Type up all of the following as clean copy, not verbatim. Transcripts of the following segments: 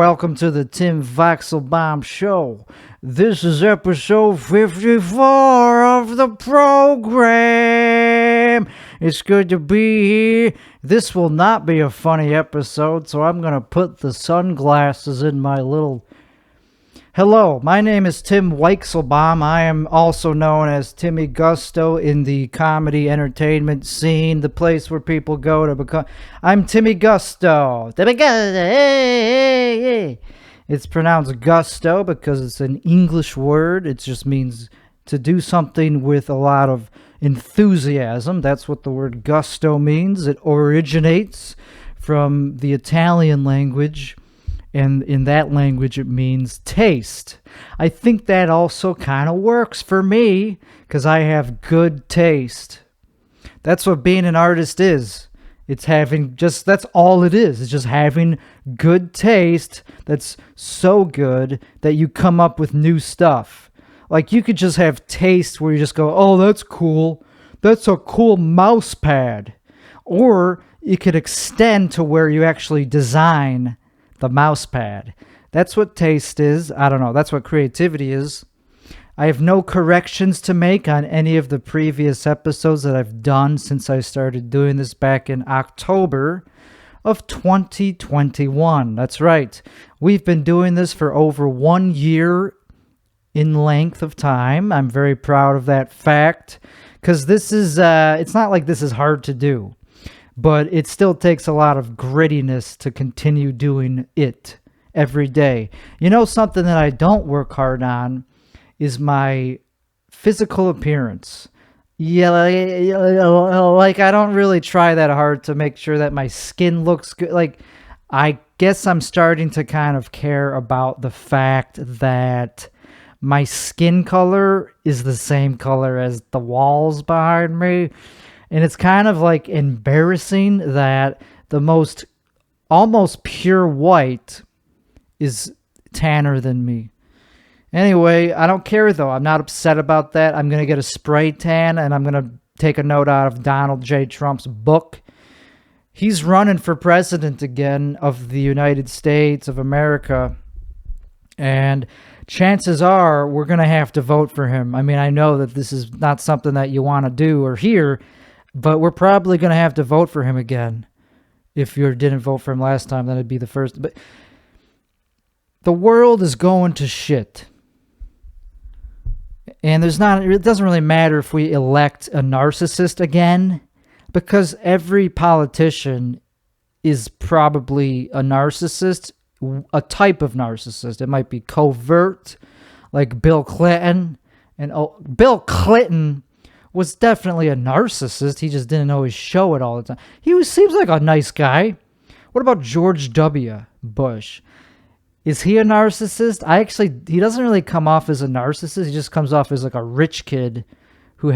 welcome to the Tim Vaxelbaum Show. This is episode 54 of the program. It's good to be here. This will not be a funny episode, so I'm going to put the sunglasses in my little... Hello, my name is Tim Weichselbaum. I am also known as Timmy Gusto in the comedy entertainment scene, the place where people go to become... I'm Timmy Gusto. Timmy Gusto. Hey, hey. It's pronounced gusto because it's an English word. It just means to do something with a lot of enthusiasm. That's what the word gusto means. It originates from the Italian language. And in that language, it means taste. I think that also kind of works for me because I have good taste. That's what being an artist is. It's having just, that's all it is. It's just having good taste that's so good that you come up with new stuff. Like you could just have taste where you just go, oh, that's cool. That's a cool mouse pad. Or you could extend to where you actually design the mouse pad. That's what taste is. I don't know. That's what creativity is. I have no corrections to make on any of the previous episodes that I've done since I started doing this back in October of 2021. That's right. We've been doing this for over 1 year in length of time. I'm very proud of that fact because this is, it's not like this is hard to do. But it still takes a lot of grittiness to continue doing it every day. You know, something that I don't work hard on is my physical appearance. Yeah, like I don't really try that hard to make sure that my skin looks good. Like, I guess I'm starting to kind of care about the fact that my skin color is the same color as the walls behind me. And it's kind of like embarrassing that the most almost pure white is tanner than me. Anyway, I don't care though. I'm not upset about that. I'm going to get a spray tan and I'm going to take a note out of Donald J. Trump's book. He's running for president again of the United States of America. And chances are we're going to have to vote for him. I mean, I know that this is not something that you want to do or hear, but we're probably going to have to vote for him again. If you didn't vote for him last time, then it'd be the first. But the world is going to shit. And it doesn't really matter if we elect a narcissist again, because every politician is probably a narcissist, a type of narcissist. It might be covert, like Bill Clinton. And Bill Clinton was definitely a narcissist. He just didn't always show it all the time. Seems like a nice guy. What about George W. Bush? Is he a narcissist? He doesn't really come off as a narcissist. He just comes off as like a rich kid who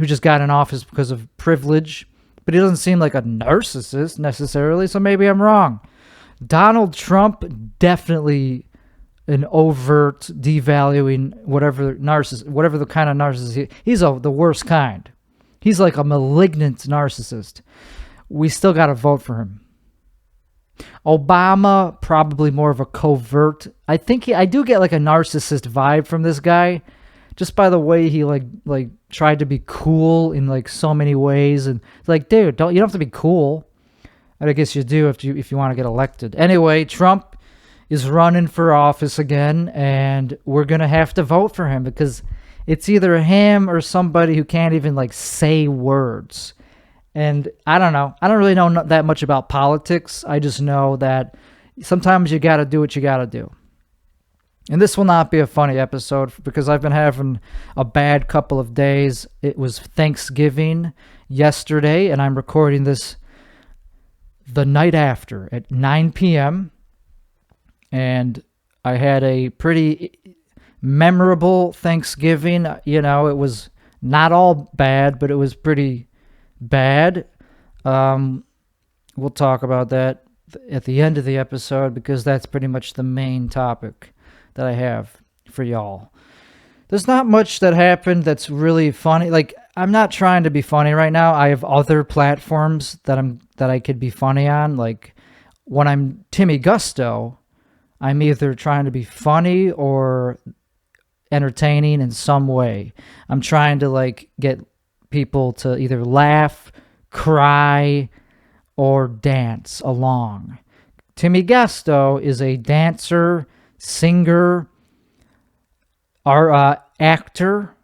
just got in office because of privilege. But he doesn't seem like a narcissist necessarily, so maybe I'm wrong. Donald Trump, definitely an overt devaluing whatever the kind of narcissist he's the worst kind. He's like a malignant narcissist. We still got to vote for him. Obama, probably more of a covert. I do get like a narcissist vibe from this guy, just by the way he like tried to be cool in like so many ways. And like, dude, you don't have to be cool. And I guess you do if you want to get elected. Anyway, Trump is running for office again, and we're going to have to vote for him because it's either him or somebody who can't even like say words. And I don't know. I don't really know that much about politics. I just know that sometimes you got to do what you got to do. And this will not be a funny episode because I've been having a bad couple of days. It was Thanksgiving yesterday, and I'm recording this the night after at 9 p.m., and I had a pretty memorable Thanksgiving. You know, it was not all bad, but it was pretty bad. We'll talk about that at the end of the episode because that's pretty much the main topic that I have for y'all. There's not much that happened that's really funny. Like, I'm not trying to be funny right now. I have other platforms that I could be funny on. Like, when I'm Timmy Gusto, I'm either trying to be funny or entertaining in some way. I'm trying to like get people to either laugh, cry, or dance along. Timmy Gusto is a dancer, singer, actor.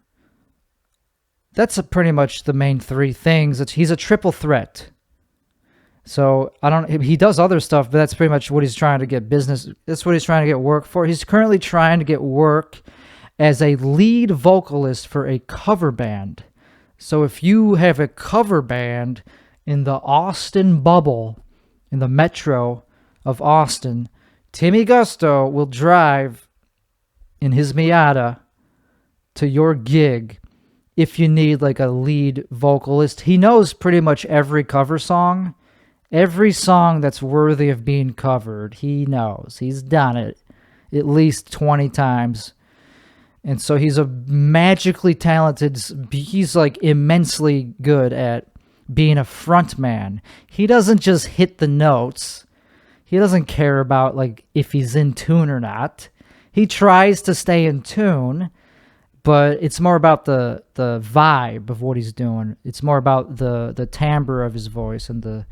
That's pretty much the main three things. He's a triple threat. So he does other stuff, but that's pretty much what he's trying to get business. That's what he's trying to get work for. He's currently trying to get work as a lead vocalist for a cover band. So if you have a cover band in the Austin bubble, in the metro of Austin, Timmy Gusto will drive in his Miata to your gig if you need like a lead vocalist. He knows pretty much every cover song. Every song that's worthy of being covered, he knows. He's done it at least 20 times. And so he's a magically talented, he's like immensely good at being a front man. He doesn't just hit the notes. He doesn't care about like if he's in tune or not. He tries to stay in tune, but it's more about the vibe of what he's doing. It's more about the timbre of his voice and the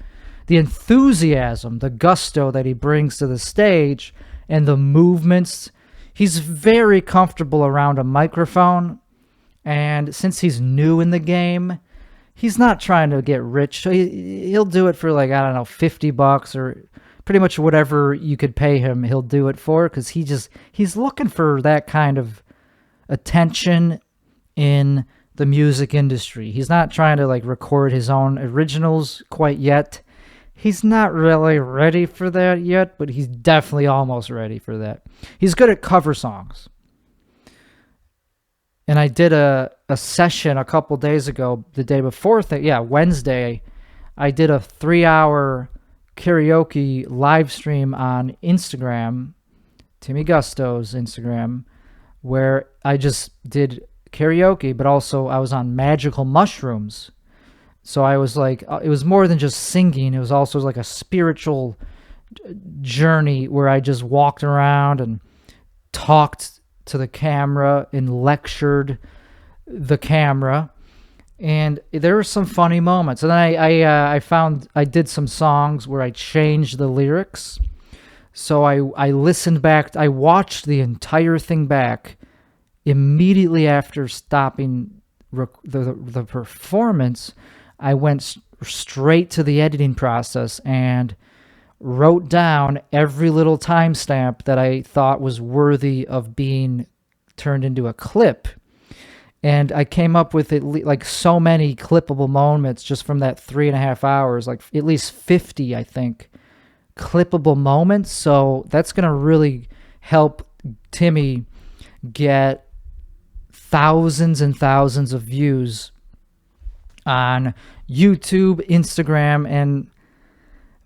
enthusiasm, the gusto that he brings to the stage, and the movements. He's very comfortable around a microphone, and since he's new in the game, he's not trying to get rich. So he'll do it for like, I don't know, $50 or pretty much whatever you could pay him, he'll do it for, because he's looking for that kind of attention in the music industry. He's not trying to like record his own originals quite yet. He's not really ready for that yet, but he's definitely almost ready for that. He's good at cover songs. And I did a session a couple days ago, the day before, Wednesday. I did a 3-hour karaoke live stream on Instagram, Timmy Gusto's Instagram, where I just did karaoke, but also I was on magical mushrooms. So I was like, it was more than just singing. It was also like a spiritual journey where I just walked around and talked to the camera and lectured the camera. And there were some funny moments. And then I did some songs where I changed the lyrics. So I listened back. I watched the entire thing back immediately after stopping the performance. I went straight to the editing process and wrote down every little timestamp that I thought was worthy of being turned into a clip. And I came up with like so many clippable moments just from that 3.5 hours, like at least 50, I think, clippable moments. So that's going to really help Timmy get thousands and thousands of views on YouTube, Instagram, and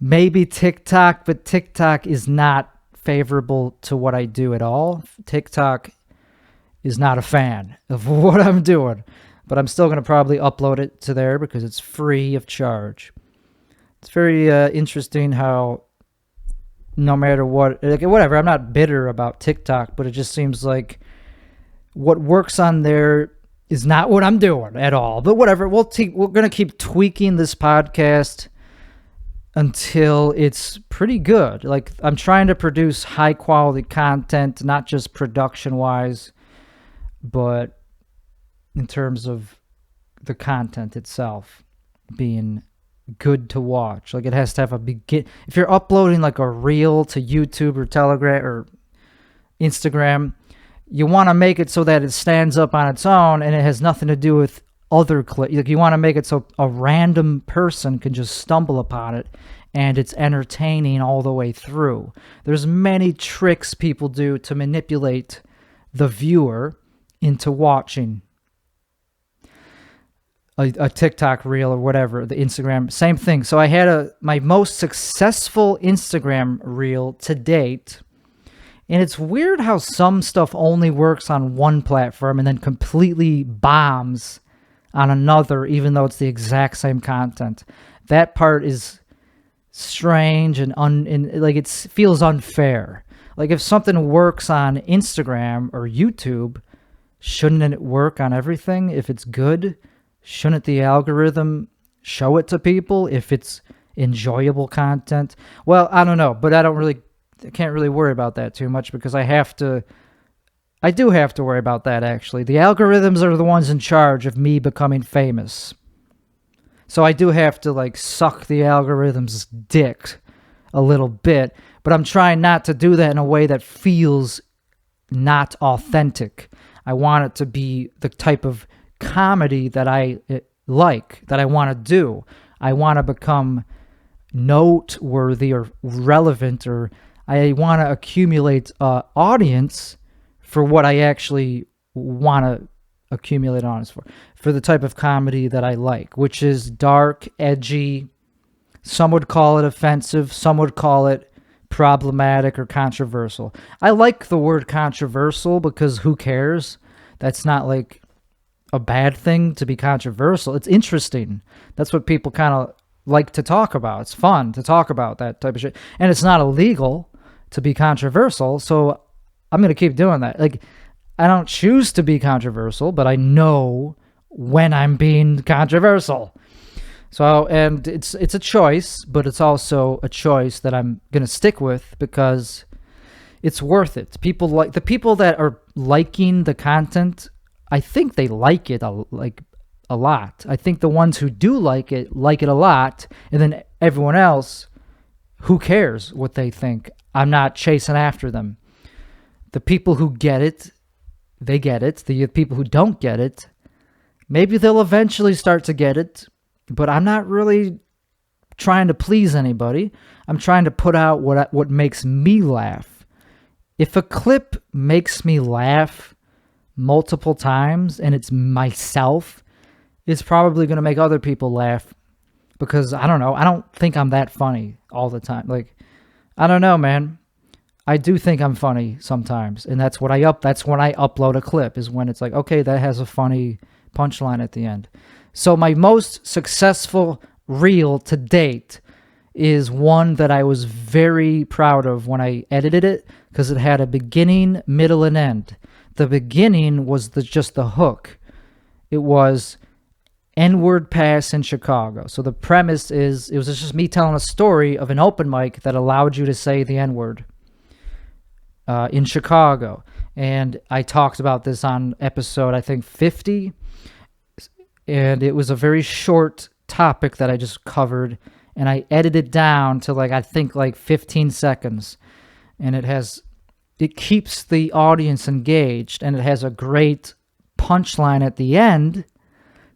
maybe TikTok, but TikTok is not favorable to what I do at all. TikTok is not a fan of what I'm doing, but I'm still going to probably upload it to there because it's free of charge. It's very interesting how no matter what, like, whatever, I'm not bitter about TikTok, but it just seems like what works on there is not what I'm doing at all. But whatever, we're going to keep tweaking this podcast until it's pretty good. Like, I'm trying to produce high quality content, not just production wise, but in terms of the content itself being good to watch. Like, it has to have a if you're uploading like a reel to YouTube or Telegram or Instagram, you want to make it so that it stands up on its own and it has nothing to do with other clips. Like, you want to make it so a random person can just stumble upon it and it's entertaining all the way through. There's many tricks people do to manipulate the viewer into watching a TikTok reel or whatever, the Instagram, same thing. So I had my most successful Instagram reel to date. And it's weird how some stuff only works on one platform and then completely bombs on another, even though it's the exact same content. That part is strange and like it feels unfair. Like if something works on Instagram or YouTube, shouldn't it work on everything? If it's good, shouldn't the algorithm show it to people if it's enjoyable content? Well, I don't know, but I can't really worry about that too much because I do have to worry about that actually. The algorithms are the ones in charge of me becoming famous. So I do have to like suck the algorithm's dick a little bit, but I'm trying not to do that in a way that feels not authentic. I want it to be the type of comedy that I like, that I want to do. I want to become noteworthy or relevant, or I want to accumulate audience for what I actually want to accumulate audience for the type of comedy that I like, which is dark, edgy. Some would call it offensive. Some would call it problematic or controversial. I like the word controversial because who cares? That's not like a bad thing to be controversial. It's interesting. That's what people kind of like to talk about. It's fun to talk about that type of shit. And it's not illegal to be controversial, so I'm going to keep doing that. Like, I don't choose to be controversial, but I know when I'm being controversial. So, and it's a choice, but it's also a choice that I'm going to stick with because it's worth it. The people that are liking the content, I think they like it a lot. I think the ones who do like it a lot, and then everyone else, who cares what they think? I'm not chasing after them. The people who get it, they get it. The people who don't get it, maybe they'll eventually start to get it, but I'm not really trying to please anybody. I'm trying to put out what makes me laugh. If a clip makes me laugh multiple times and it's myself, it's probably going to make other people laugh because I don't know. I don't think I'm that funny all the time. Like, I don't know, man. I do think I'm funny sometimes, and that's when I upload a clip, is when it's like, okay, that has a funny punchline at the end. So my most successful reel to date is one that I was very proud of when I edited it because it had a beginning, middle, and end. The beginning was just the hook. It was N-word pass in Chicago. So the premise is, it was just me telling a story of an open mic that allowed you to say the N-word in Chicago. And I talked about this on episode, I think, 50. And it was a very short topic that I just covered. And I edited it down to I think 15 seconds. And it keeps the audience engaged. And it has a great punchline at the end.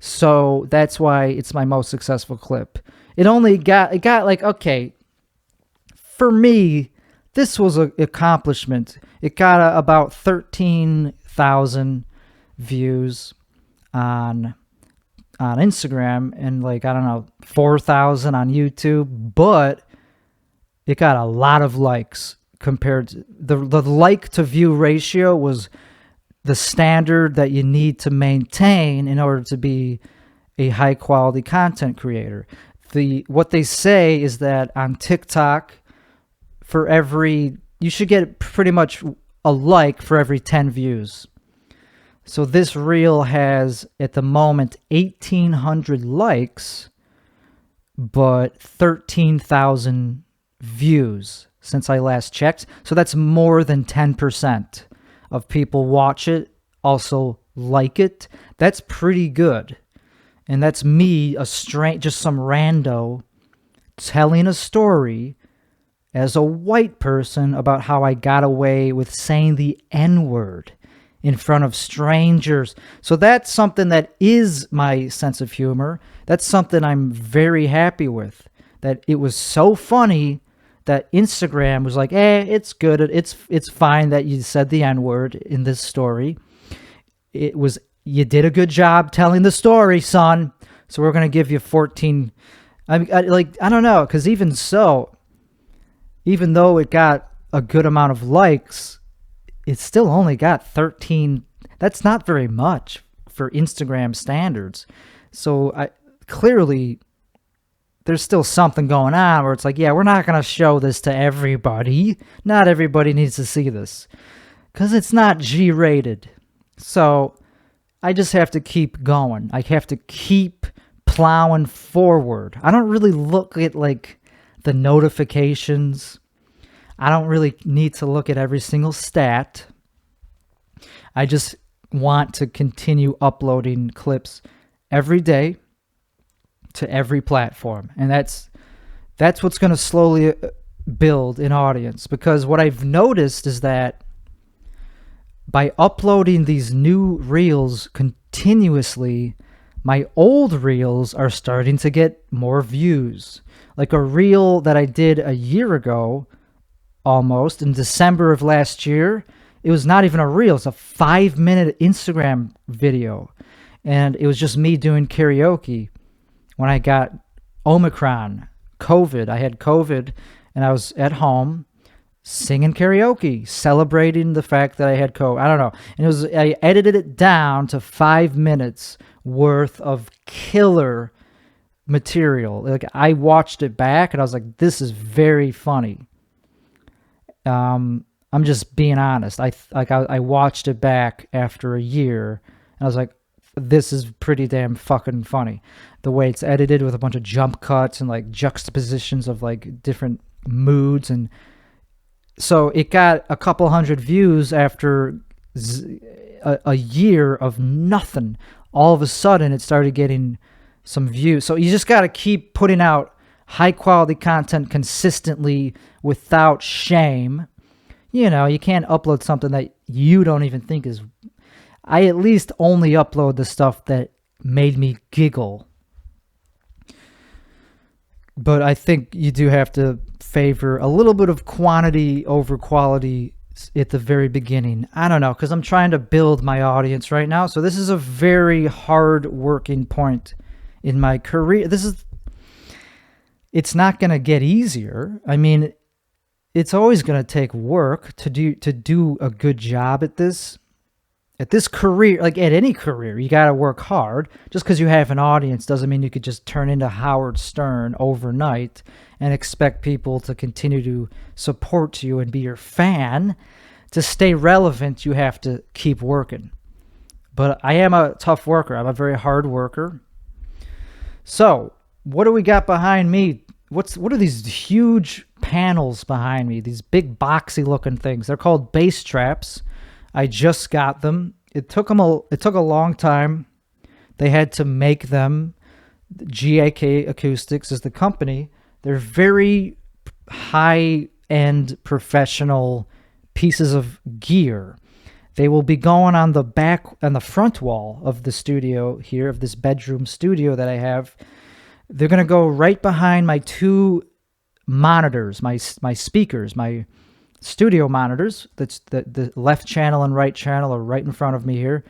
So that's why it's my most successful clip. It got okay, for me, this was an accomplishment. It got about 13,000 views on Instagram and I don't know, 4,000 on YouTube, but it got a lot of likes compared to the like to view ratio was the standard that you need to maintain in order to be a high quality content creator. What they say is that on TikTok, you should get pretty much a like for every 10 views. So this reel has, at the moment, 1,800 likes, but 13,000 views since I last checked. So that's more than 10% of people watch it, also like it. That's pretty good. And that's me, just some rando, telling a story as a white person about how I got away with saying the N-word in front of strangers. So that's something that is my sense of humor. That's something I'm very happy with. That it was so funny that Instagram was like, it's good. It's fine that you said the N-word in this story. You did a good job telling the story, son. So we're going to give you 14. I don't know, because even though it got a good amount of likes, it still only got 13. That's not very much for Instagram standards. So clearly there's still something going on where it's like, yeah, we're not going to show this to everybody. Not everybody needs to see this because it's not G-rated. So I just have to keep going. I have to keep plowing forward. I don't really look at like the notifications. I don't really need to look at every single stat. I just want to continue uploading clips every day to every platform. And that's what's going to slowly build an audience, because what I've noticed is that by uploading these new reels continuously, my old reels are starting to get more views. Like a reel that I did a year ago, almost in December of last year, it was not even a reel. It's a 5-minute Instagram video. And it was just me doing karaoke when I got Omicron, COVID. I had COVID and I was at home singing karaoke, celebrating the fact that I had COVID. I don't know. And I edited it down to 5 minutes worth of killer material. Like, I watched it back and I was like, this is very funny. I'm just being honest. I watched it back after a year and I was like, this is pretty damn fucking funny. The way it's edited with a bunch of jump cuts and like juxtapositions of like different moods. And so it got a couple hundred views after a year of nothing. All of a sudden it started getting some views. So you just got to keep putting out high quality content consistently without shame. You know, you can't upload something that you don't even think is... I at least only upload the stuff that made me giggle. But I think you do have to favor a little bit of quantity over quality at the very beginning. I don't know, because I'm trying to build my audience right now. So this is a very hard working point in my career. It's not going to get easier. I mean, it's always going to take work to do a good job at this. At this career, like at any career, you got to work hard. Just because you have an audience doesn't mean you could just turn into Howard Stern overnight and expect people to continue to support you and be your fan. To stay relevant, you have to keep working. But I am a tough worker. I'm a very hard worker. So, what do we got behind me? What are these huge panels behind me? These big boxy looking things. They're called bass traps. I just got them. It took a long time. They had to make them. GAK Acoustics is the company. They're very high-end professional pieces of gear. They will be going on the front wall of the studio here, of this bedroom studio that I have. They're going to go right behind my two monitors, my speakers, my studio monitors. That's the left channel and right channel are right in front of me here,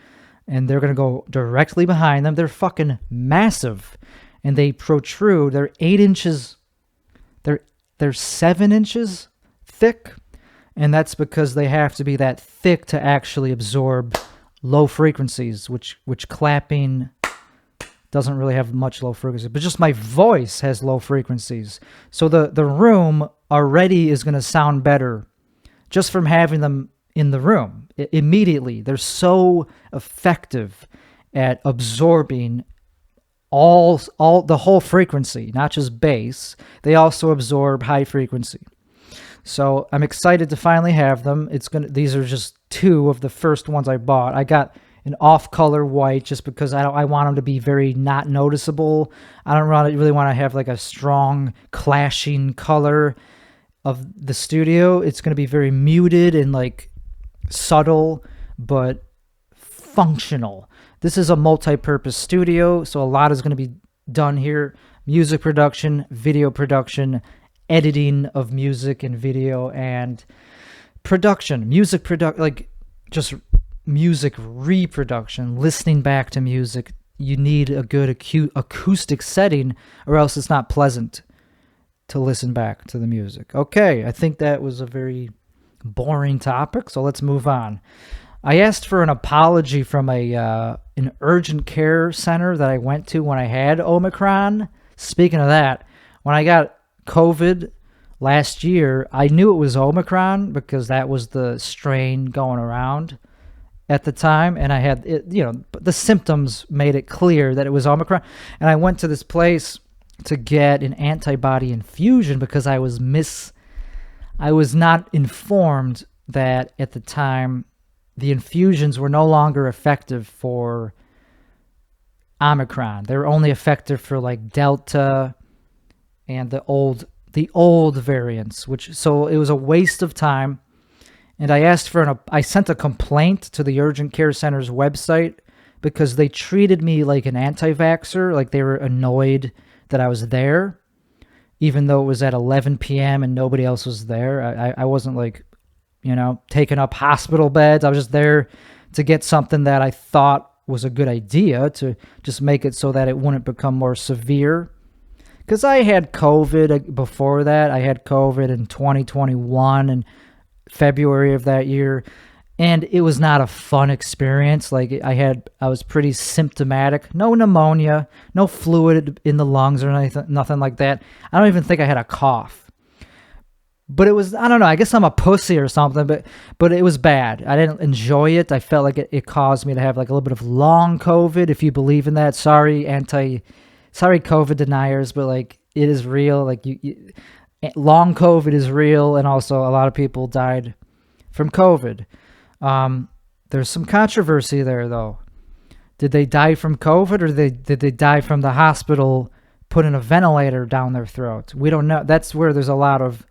and they're going to go directly behind them. They're fucking massive, and they protrude. They're 8 inches. They're 7 inches thick, and that's because they have to be that thick to actually absorb low frequencies, which clapping doesn't really have much low frequency, but just my voice has low frequencies. So the room already is going to sound better just from having them in the room immediately. They're so effective at absorbing all the whole frequency, not just bass. They also absorb high frequency. So I'm excited to finally have them. These are just 2 of the first ones I bought. I got an off-color white just because I want them to be very not noticeable. I don't really want to have like a strong clashing color of the studio. It's going to be very muted and like subtle, but functional. This is a multi-purpose studio, so a lot is going to be done here. Music production, video production, editing of music and video, and production. Like just music reproduction, listening back to music. You need a good acoustic setting, or else it's not pleasant to listen back to the music. Okay, I think that was a very boring topic, so let's move on. I asked for an apology from an urgent care center that I went to when I had Omicron. Speaking of that, when I got COVID last year, I knew it was Omicron because that was the strain going around at the time, and I had it, the symptoms made it clear that it was Omicron. And I went to this place to get an antibody infusion because I was not informed that at the time the infusions were no longer effective for Omicron. They were only effective for like Delta and the old variants, so it was a waste of time. And I sent a complaint to the urgent care center's website because they treated me like an anti-vaxxer, like they were annoyed that I was there, even though it was at 11 p.m. and nobody else was there. I wasn't like, taking up hospital beds. I was just there to get something that I thought was a good idea, to just make it so that it wouldn't become more severe. Because I had COVID before that. I had COVID in 2021 and February of that year, and it was not a fun experience. Like I was pretty symptomatic. No pneumonia, no fluid in the lungs or anything, nothing like that. I don't even think I had a cough. But it was, I don't know, I guess I'm a pussy or something, but it was bad. I didn't enjoy it. I felt like it caused me to have like a little bit of long COVID, if you believe in that. Sorry, COVID deniers, but like it is real. Like long COVID is real, and also a lot of people died from COVID. There's some controversy there, though. Did they die from COVID, or did they die from the hospital putting a ventilator down their throat? We don't know. That's where there's a lot of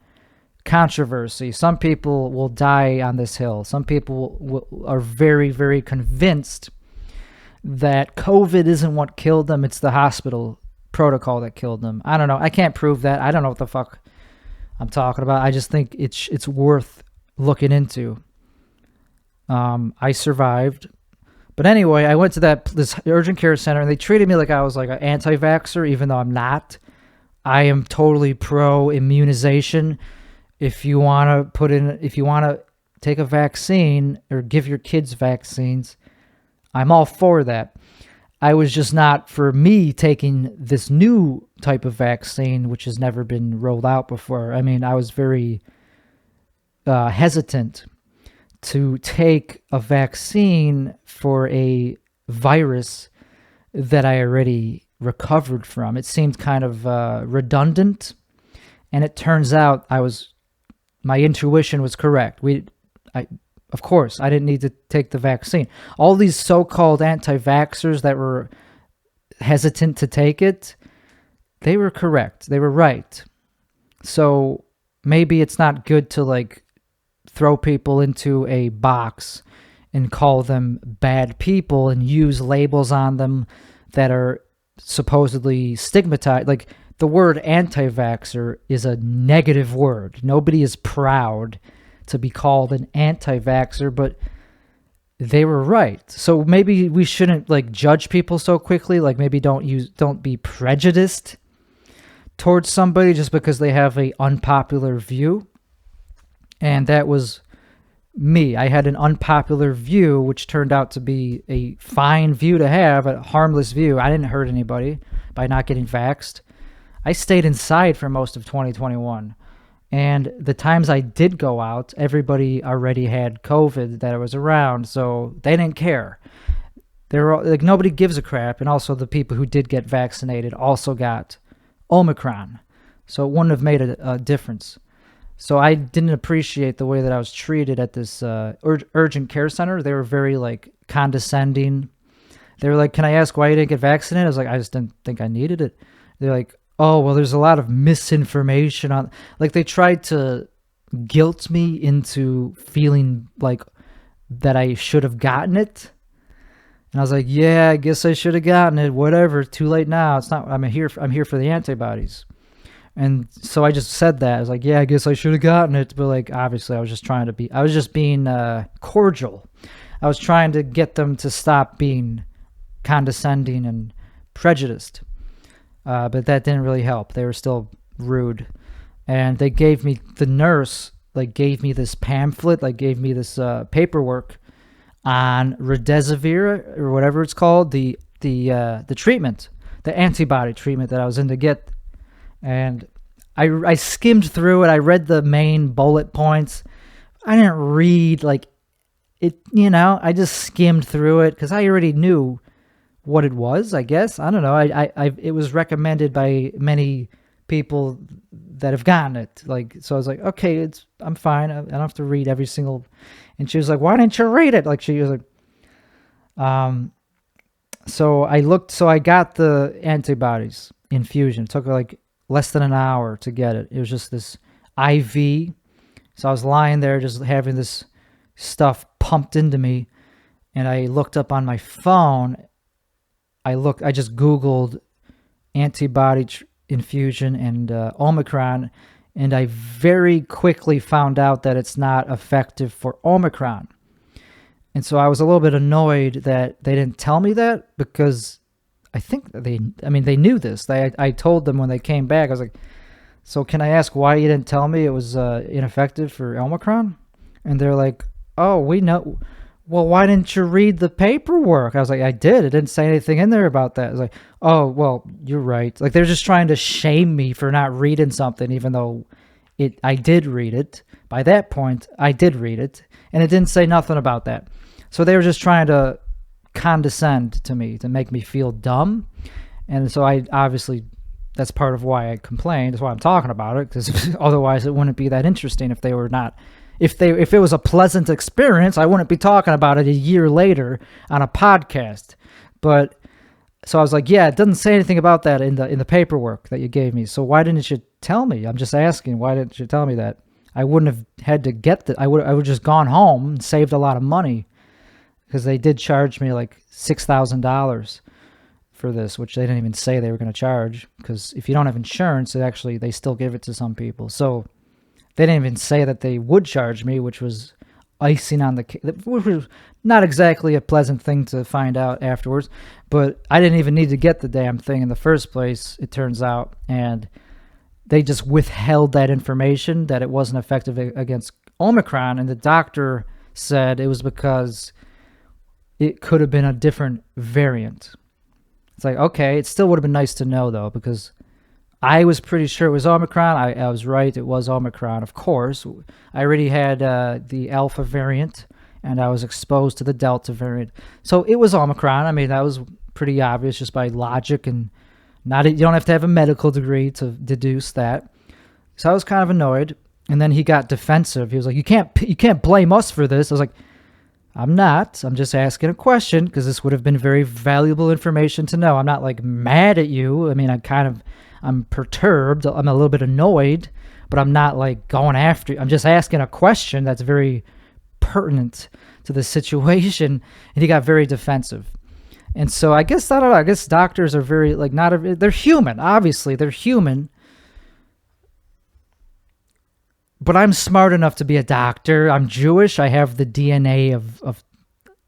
controversy. Some people will die on this hill. Some people are very, very convinced that COVID isn't what killed them. It's the hospital protocol that killed them. I don't know. I can't prove that. I don't know what the fuck I'm talking about. I just think it's worth looking into. I survived. But anyway, I went to this urgent care center, and they treated me like I was like an anti-vaxxer, even though I'm not. I am totally pro-immunization. If you want to take a vaccine or give your kids vaccines, I'm all for that. I was just not for me taking this new type of vaccine, which has never been rolled out before. I mean, I was very hesitant to take a vaccine for a virus that I already recovered from. It seemed kind of redundant, and it turns out my intuition was correct. Of course, I didn't need to take the vaccine. All these so-called anti-vaxxers that were hesitant to take it, they were correct. They were right. So maybe it's not good to like throw people into a box and call them bad people and use labels on them that are supposedly stigmatized. Like the word anti-vaxxer is a negative word. Nobody is proud to be called an anti-vaxxer, but they were right. So maybe we shouldn't like judge people so quickly. Like maybe don't be prejudiced towards somebody just because they have a unpopular view. And that was me. I had an unpopular view, which turned out to be a fine view to have, a harmless view. I didn't hurt anybody by not getting vaxxed. I stayed inside for most of 2021. And the times I did go out, everybody already had COVID that was around, so they didn't care. They were like, nobody gives a crap. And also the people who did get vaccinated also got Omicron. So it wouldn't have made a difference. So I didn't appreciate the way that I was treated at this urgent care center. They were very like condescending. They were like, "Can I ask why you didn't get vaccinated?" I was like, "I just didn't think I needed it." They're like, "Oh, well, there's a lot of misinformation on." Like they tried to guilt me into feeling like that I should have gotten it. And I was like, "Yeah, I guess I should have gotten it. Whatever. Too late now. It's not. I'm here for the antibodies." And so I just said that. I was like, "Yeah, I guess I should have gotten it." But like, obviously, I was just being cordial. I was trying to get them to stop being condescending and prejudiced. But that didn't really help. They were still rude. And the nurse gave me this pamphlet, gave me this paperwork on Remdesivir or whatever it's called, the treatment, the antibody treatment that I was in to get. And I skimmed through it. I read the main bullet points. I didn't read like it, I just skimmed through it because I already knew what it was, I guess. I don't know. It was recommended by many people that have gotten it. Like, so I was like, okay, I'm fine. I don't have to read every single. And she was like, why didn't you read it? Like, she was like, so I got the antibodies infusion. It took like less than an hour to get it. It was just this IV. So I was lying there just having this stuff pumped into me, and I looked up on my phone. I just Googled antibody infusion and Omicron, and I very quickly found out that it's not effective for Omicron. And so I was a little bit annoyed that they didn't tell me that, because I think they knew this. I told them when they came back, I was like, so can I ask why you didn't tell me it was ineffective for Omicron? And they're like, oh, we know. Well, why didn't you read the paperwork? I was like, I did. It didn't say anything in there about that. I was like, oh, well, you're right. Like, they're just trying to shame me for not reading something, even though I did read it. By that point, I did read it, and it didn't say nothing about that. So they were just trying to condescend to me, to make me feel dumb. And so that's part of why I complained. That's why I'm talking about it, because otherwise it wouldn't be that interesting if they were not. If it was a pleasant experience, I wouldn't be talking about it a year later on a podcast. But so I was like, yeah, it doesn't say anything about that in the paperwork that you gave me. So why didn't you tell me? I'm just asking, why didn't you tell me that? I wouldn't have had to get that. I would just gone home and saved a lot of money, because they did charge me like $6,000 for this, which they didn't even say they were going to charge, because if you don't have insurance, they still give it to some people. So they didn't even say that they would charge me, which was icing on the cake, which was not exactly a pleasant thing to find out afterwards. But I didn't even need to get the damn thing in the first place, it turns out. And they just withheld that information, that it wasn't effective against Omicron. And the doctor said it was because it could have been a different variant. It's like, okay, it still would have been nice to know, though, because I was pretty sure it was Omicron. I was right. It was Omicron, of course. I already had the Alpha variant, and I was exposed to the Delta variant. So it was Omicron. I mean, that was pretty obvious just by logic, and you don't have to have a medical degree to deduce that. So I was kind of annoyed. And then he got defensive. He was like, you can't blame us for this. I was like, I'm not. I'm just asking a question, because this would have been very valuable information to know. I'm not like mad at you. I mean, I'm perturbed. I'm a little bit annoyed, but I'm not like going after you. I'm just asking a question that's very pertinent to the situation. And he got very defensive. And so I guess doctors are very like they're human. Obviously, they're human. But I'm smart enough to be a doctor. I'm Jewish. I have the DNA of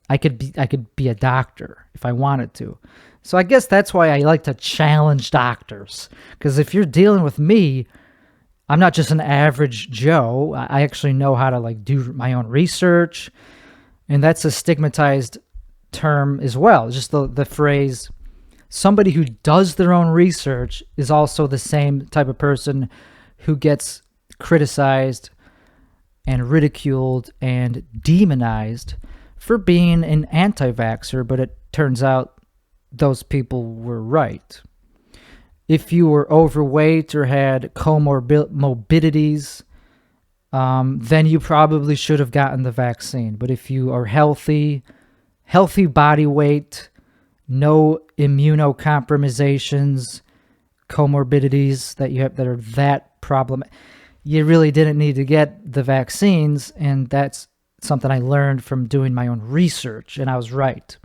I could be a doctor if I wanted to. So I guess that's why I like to challenge doctors. Because if you're dealing with me, I'm not just an average Joe. I actually know how to like do my own research. And that's a stigmatized term as well. Just the phrase, somebody who does their own research is also the same type of person who gets criticized and ridiculed and demonized for being an anti-vaxxer, but it turns out those people were right. If you were overweight or had comorbidities, then you probably should have gotten the vaccine. But if you are healthy body weight, no immunocompromisations, comorbidities that you have that are that problem, you really didn't need to get the vaccines. And that's something I learned from doing my own research, and I was right.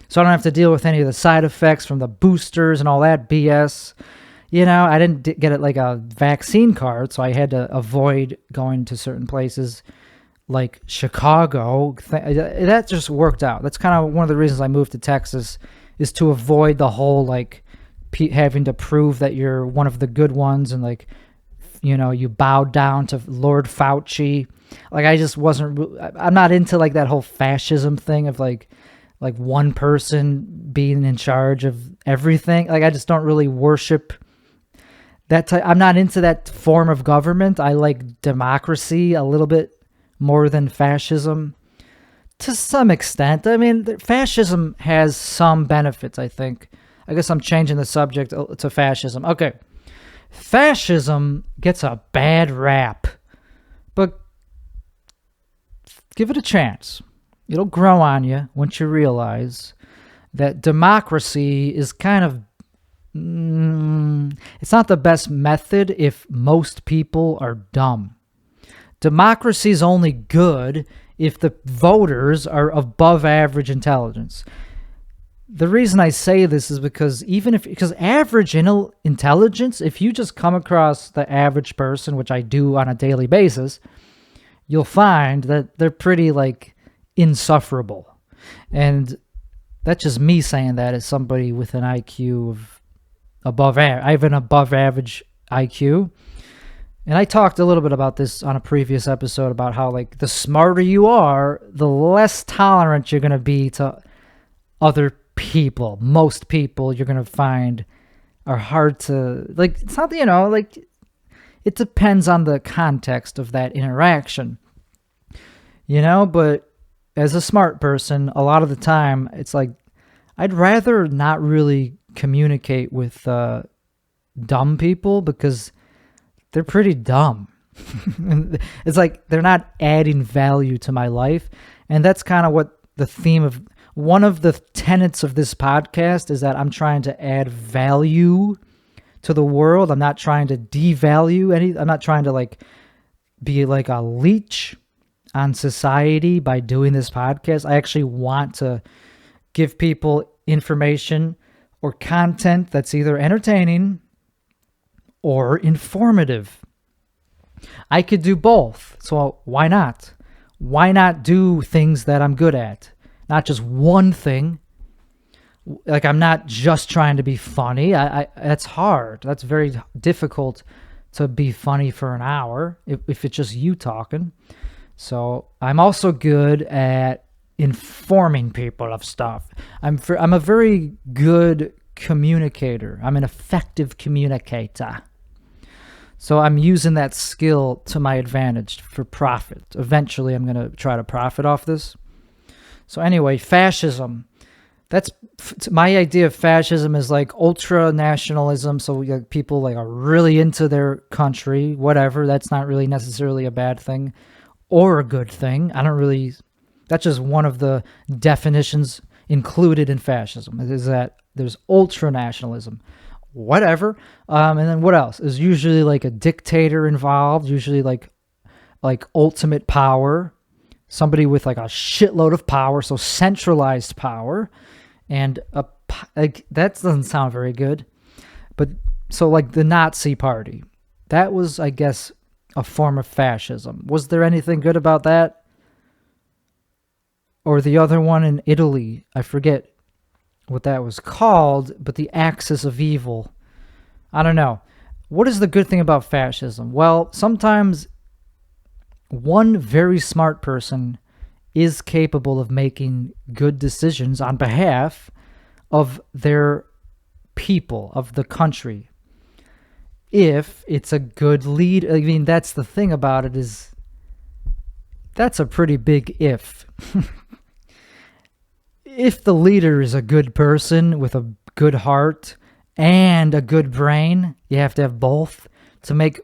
So I don't have to deal with any of the side effects from the boosters and all that BS. You know, I didn't get it like a vaccine card, so I had to avoid going to certain places like Chicago. That just worked out. That's kind of one of the reasons I moved to Texas, is to avoid the whole like having to prove that you're one of the good ones, and like, you know, you bowed down to Lord Fauci. Like, I'm not into like that whole fascism thing of like one person being in charge of everything. Like, I just don't really worship I'm not into that form of government. I like democracy a little bit more than fascism to some extent. I mean, fascism has some benefits, I think. I guess I'm changing the subject to fascism. Okay. Fascism gets a bad rap, but give it a chance. It'll grow on you once you realize that democracy is kind of it's not the best method if most people are dumb. Democracy is only good if the voters are above average intelligence. The reason I say this is because because average intelligence, if you just come across the average person, which I do on a daily basis, you'll find that they're pretty like insufferable. And that's just me saying that as somebody with an IQ of I have an above average IQ. And I talked a little bit about this on a previous episode about how like the smarter you are, the less tolerant you're going to be to other people. Most people you're going to find are hard to, like, it's not, like it depends on the context of that interaction, but as a smart person, a lot of the time it's like, I'd rather not really communicate with dumb people because they're pretty dumb. It's like they're not adding value to my life. And that's kind of what the theme of one of the tenets of this podcast is, that I'm trying to add value to the world. I'm not trying to devalue I'm not trying to like be like a leech on society by doing this podcast. I actually want to give people information or content that's either entertaining or informative. I could do both. So why not? Why not do things that I'm good at? Not just one thing. Like, I'm not just trying to be funny. That's hard. That's very difficult to be funny for an hour if it's just you talking. So I'm also good at informing people of stuff. I'm a very good communicator. I'm an effective communicator. So I'm using that skill to my advantage for profit. Eventually, I'm going to try to profit off this. So anyway, fascism. That's my idea of fascism is like ultra nationalism. So like people like are really into their country, whatever. That's not really necessarily a bad thing or a good thing. That's just one of the definitions included in fascism, is that there's ultra nationalism, whatever. And then what else? Is usually like a dictator involved, usually like ultimate power, somebody with like a shitload of power, so centralized power. And that doesn't sound very good. But so like the Nazi Party, that was, I guess, a form of fascism. Was there anything good about that? Or the other one in Italy, I forget what that was called, but the axis of evil. I don't know. What is the good thing about fascism? Well, sometimes one very smart person is capable of making good decisions on behalf of their people, of the country. If it's a good lead, I mean, that's the thing about it, is that's a pretty big if. If the leader is a good person with a good heart and a good brain, you have to have both to make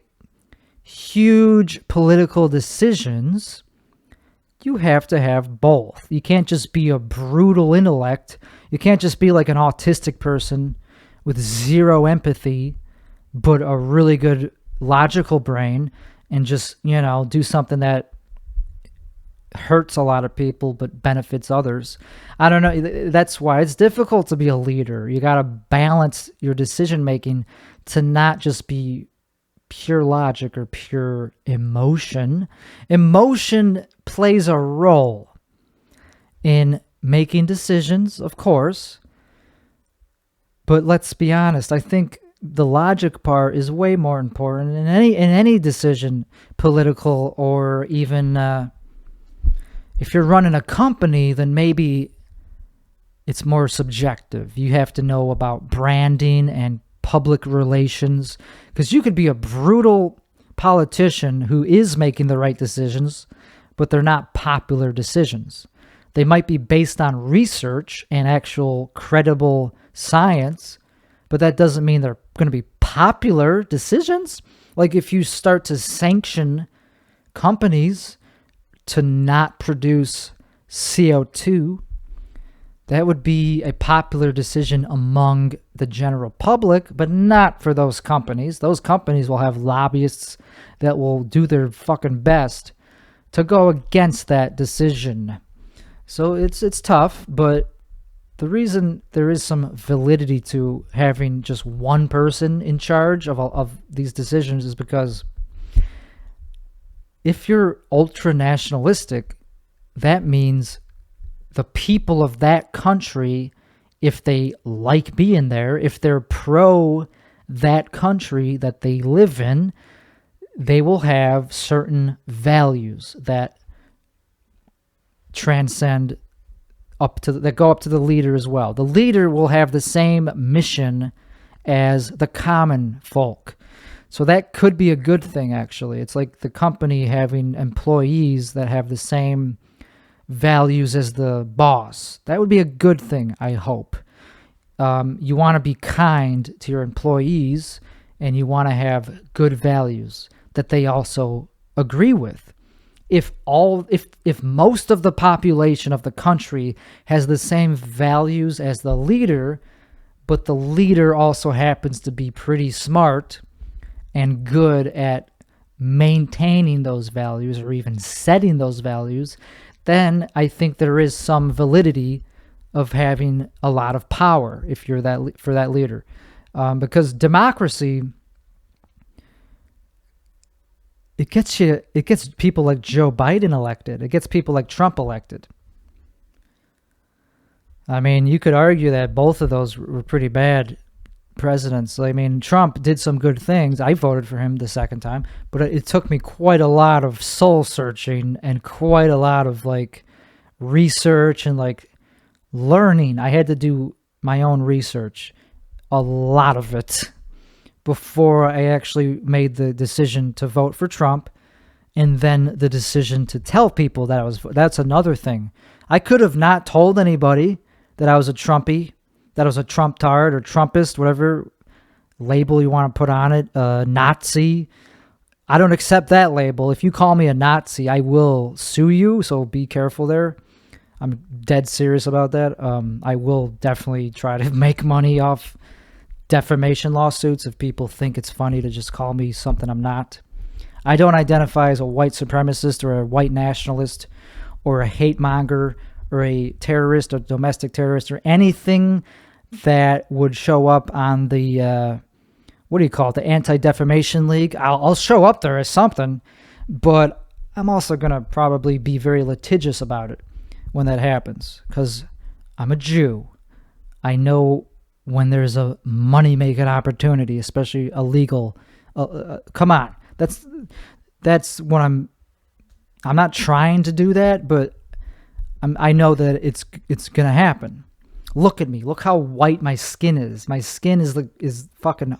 huge political decisions. You have to have both. You can't just be a brutal intellect. You can't just be like an autistic person with zero empathy, but a really good logical brain, and just, do something that hurts a lot of people but benefits others. I don't know. That's why it's difficult to be a leader. You got to balance your decision making to not just be pure logic or pure emotion. Emotion plays a role in making decisions, of course, but let's be honest, I think the logic part is way more important in any decision, political or even if you're running a company, then maybe it's more subjective. You have to know about branding and public relations, because you could be a brutal politician who is making the right decisions, but they're not popular decisions. They might be based on research and actual credible science, but that doesn't mean they're going to be popular decisions. Like if you start to sanction companies to not produce CO2, that would be a popular decision among the general public, but not for those companies. Those companies will have lobbyists that will do their fucking best to go against that decision. So it's tough, but the reason there is some validity to having just one person in charge of these decisions is because if you're ultra nationalistic, that means the people of that country, if they like being there, if they're pro that country that they live in, they will have certain values that transcend that go up to the leader as well. The leader will have the same mission as the common folk. So that could be a good thing, actually. It's like the company having employees that have the same values as the boss. That would be a good thing, I hope. You want to be kind to your employees, and you want to have good values that they also agree with. If most of the population of the country has the same values as the leader, but the leader also happens to be pretty smart and good at maintaining those values or even setting those values, then I think there is some validity of having a lot of power if you're for that leader. Because democracy, it gets people like Joe Biden elected. It gets people like Trump elected. I mean, you could argue that both of those were pretty bad presidents. I mean, Trump did some good things. I voted for him the second time, but it took me quite a lot of soul searching and quite a lot of like research and like learning. I had to do my own research, a lot of it, before I actually made the decision to vote for Trump, and then the decision to tell people that that's another thing. I could have not told anybody that I was a Trumpy, that I was a Trump-tard or Trumpist, whatever label you want to put on it, Nazi. I don't accept that label. If you call me a Nazi, I will sue you, so be careful there. I'm dead serious about that. I will definitely try to make money off defamation lawsuits if people think it's funny to just call me something I'm not. I don't identify as a white supremacist or a white nationalist or a hate monger or a terrorist or domestic terrorist or anything that would show up on the, what do you call it, the Anti-Defamation League. I'll show up there as something, but I'm also going to probably be very litigious about it when that happens because I'm a Jew. I know when there's a money-making opportunity, especially illegal. Come on. That's what I'm not trying to do that, but I know that it's going to happen. Look at me. Look how white my skin is. My skin is fucking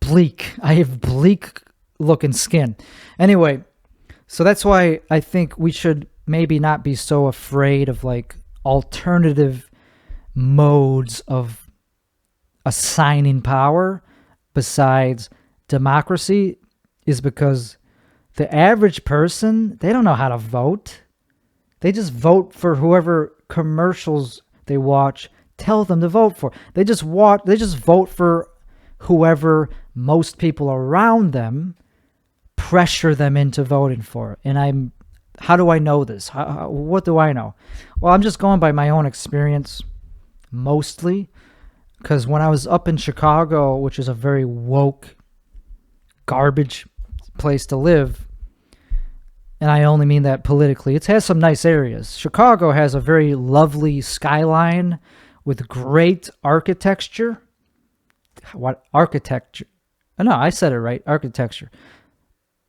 bleak. I have bleak looking skin. Anyway, so that's why I think we should maybe not be so afraid of like alternative modes of assigning power besides democracy, is because the average person, they don't know how to vote. They just vote for whoever commercials they watch tell them to vote for. They just vote for whoever most people around them pressure them into voting for. And how do I know this? What do I know? Well, I'm just going by my own experience mostly, because when I was up in Chicago, which is a very woke, garbage place to live, and I only mean that politically, it has some nice areas. Chicago has a very lovely skyline with great architecture. What architecture? No, I said it right. Architecture.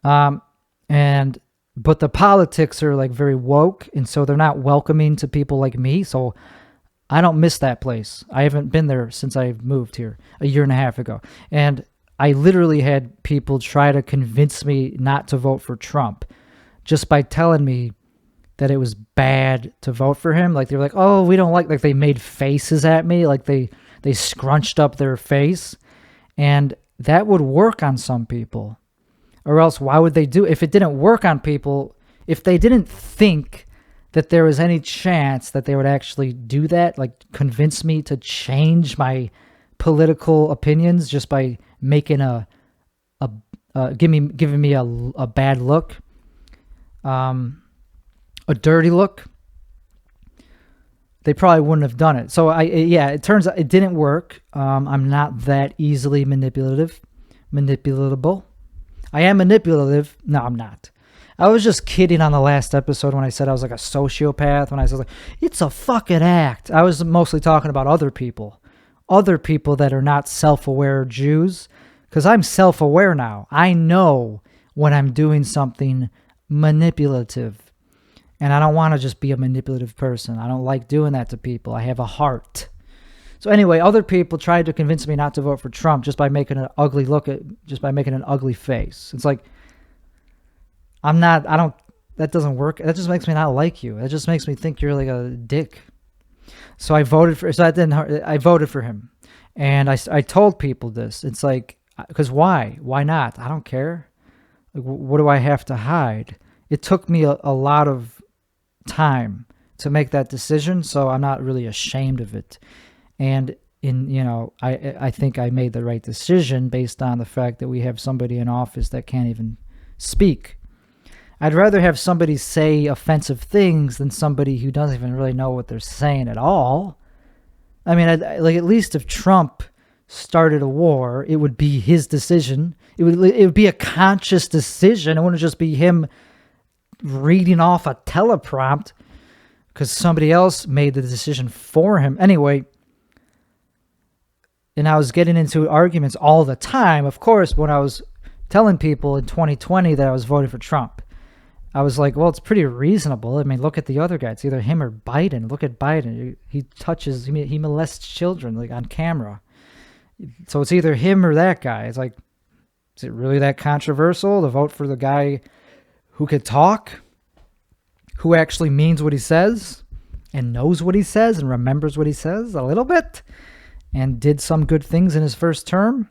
But the politics are like very woke, and so they're not welcoming to people like me. So I don't miss that place. I haven't been there since I moved here a year and a half ago. And I literally had people try to convince me not to vote for Trump just by telling me that it was bad to vote for him. Like, they were like, oh, we don't like they made faces at me. Like they scrunched up their face. And that would work on some people. Or else why would they do it? If it didn't work on people, if they didn't think that there was any chance that they would actually do that, like convince me to change my political opinions just by making giving me a bad look, a dirty look, they probably wouldn't have done it. So it turns out it didn't work. I'm not that easily manipulatable. I am manipulative. No, I'm not. I was just kidding on the last episode when I said I was like a sociopath, when I said like, it's a fucking act. I was mostly talking about other people that are not self-aware Jews, because I'm self-aware now. I know when I'm doing something manipulative, and I don't want to just be a manipulative person. I don't like doing that to people. I have a heart. So anyway, other people tried to convince me not to vote for Trump just by making an ugly an ugly face. It's like, that doesn't work. That just makes me not like you. That just makes me think you're like a dick. So I voted for him. And I told people this. It's like, because why? Why not? I don't care. Like, what do I have to hide? It took me a lot of time to make that decision, so I'm not really ashamed of it. And I think I made the right decision based on the fact that we have somebody in office that can't even speak. I'd rather have somebody say offensive things than somebody who doesn't even really know what they're saying at all. I mean, at least if Trump started a war, it would be his decision. It would be a conscious decision. It wouldn't just be him reading off a teleprompt because somebody else made the decision for him. Anyway, and I was getting into arguments all the time, of course, when I was telling people in 2020 that I was voting for Trump. I was like, well, it's pretty reasonable. I mean, look at the other guy. It's either him or Biden. Look at Biden. He molests children like on camera. So it's either him or that guy. It's like, is it really that controversial to vote for the guy who could talk, who actually means what he says and knows what he says and remembers what he says a little bit and did some good things in his first term,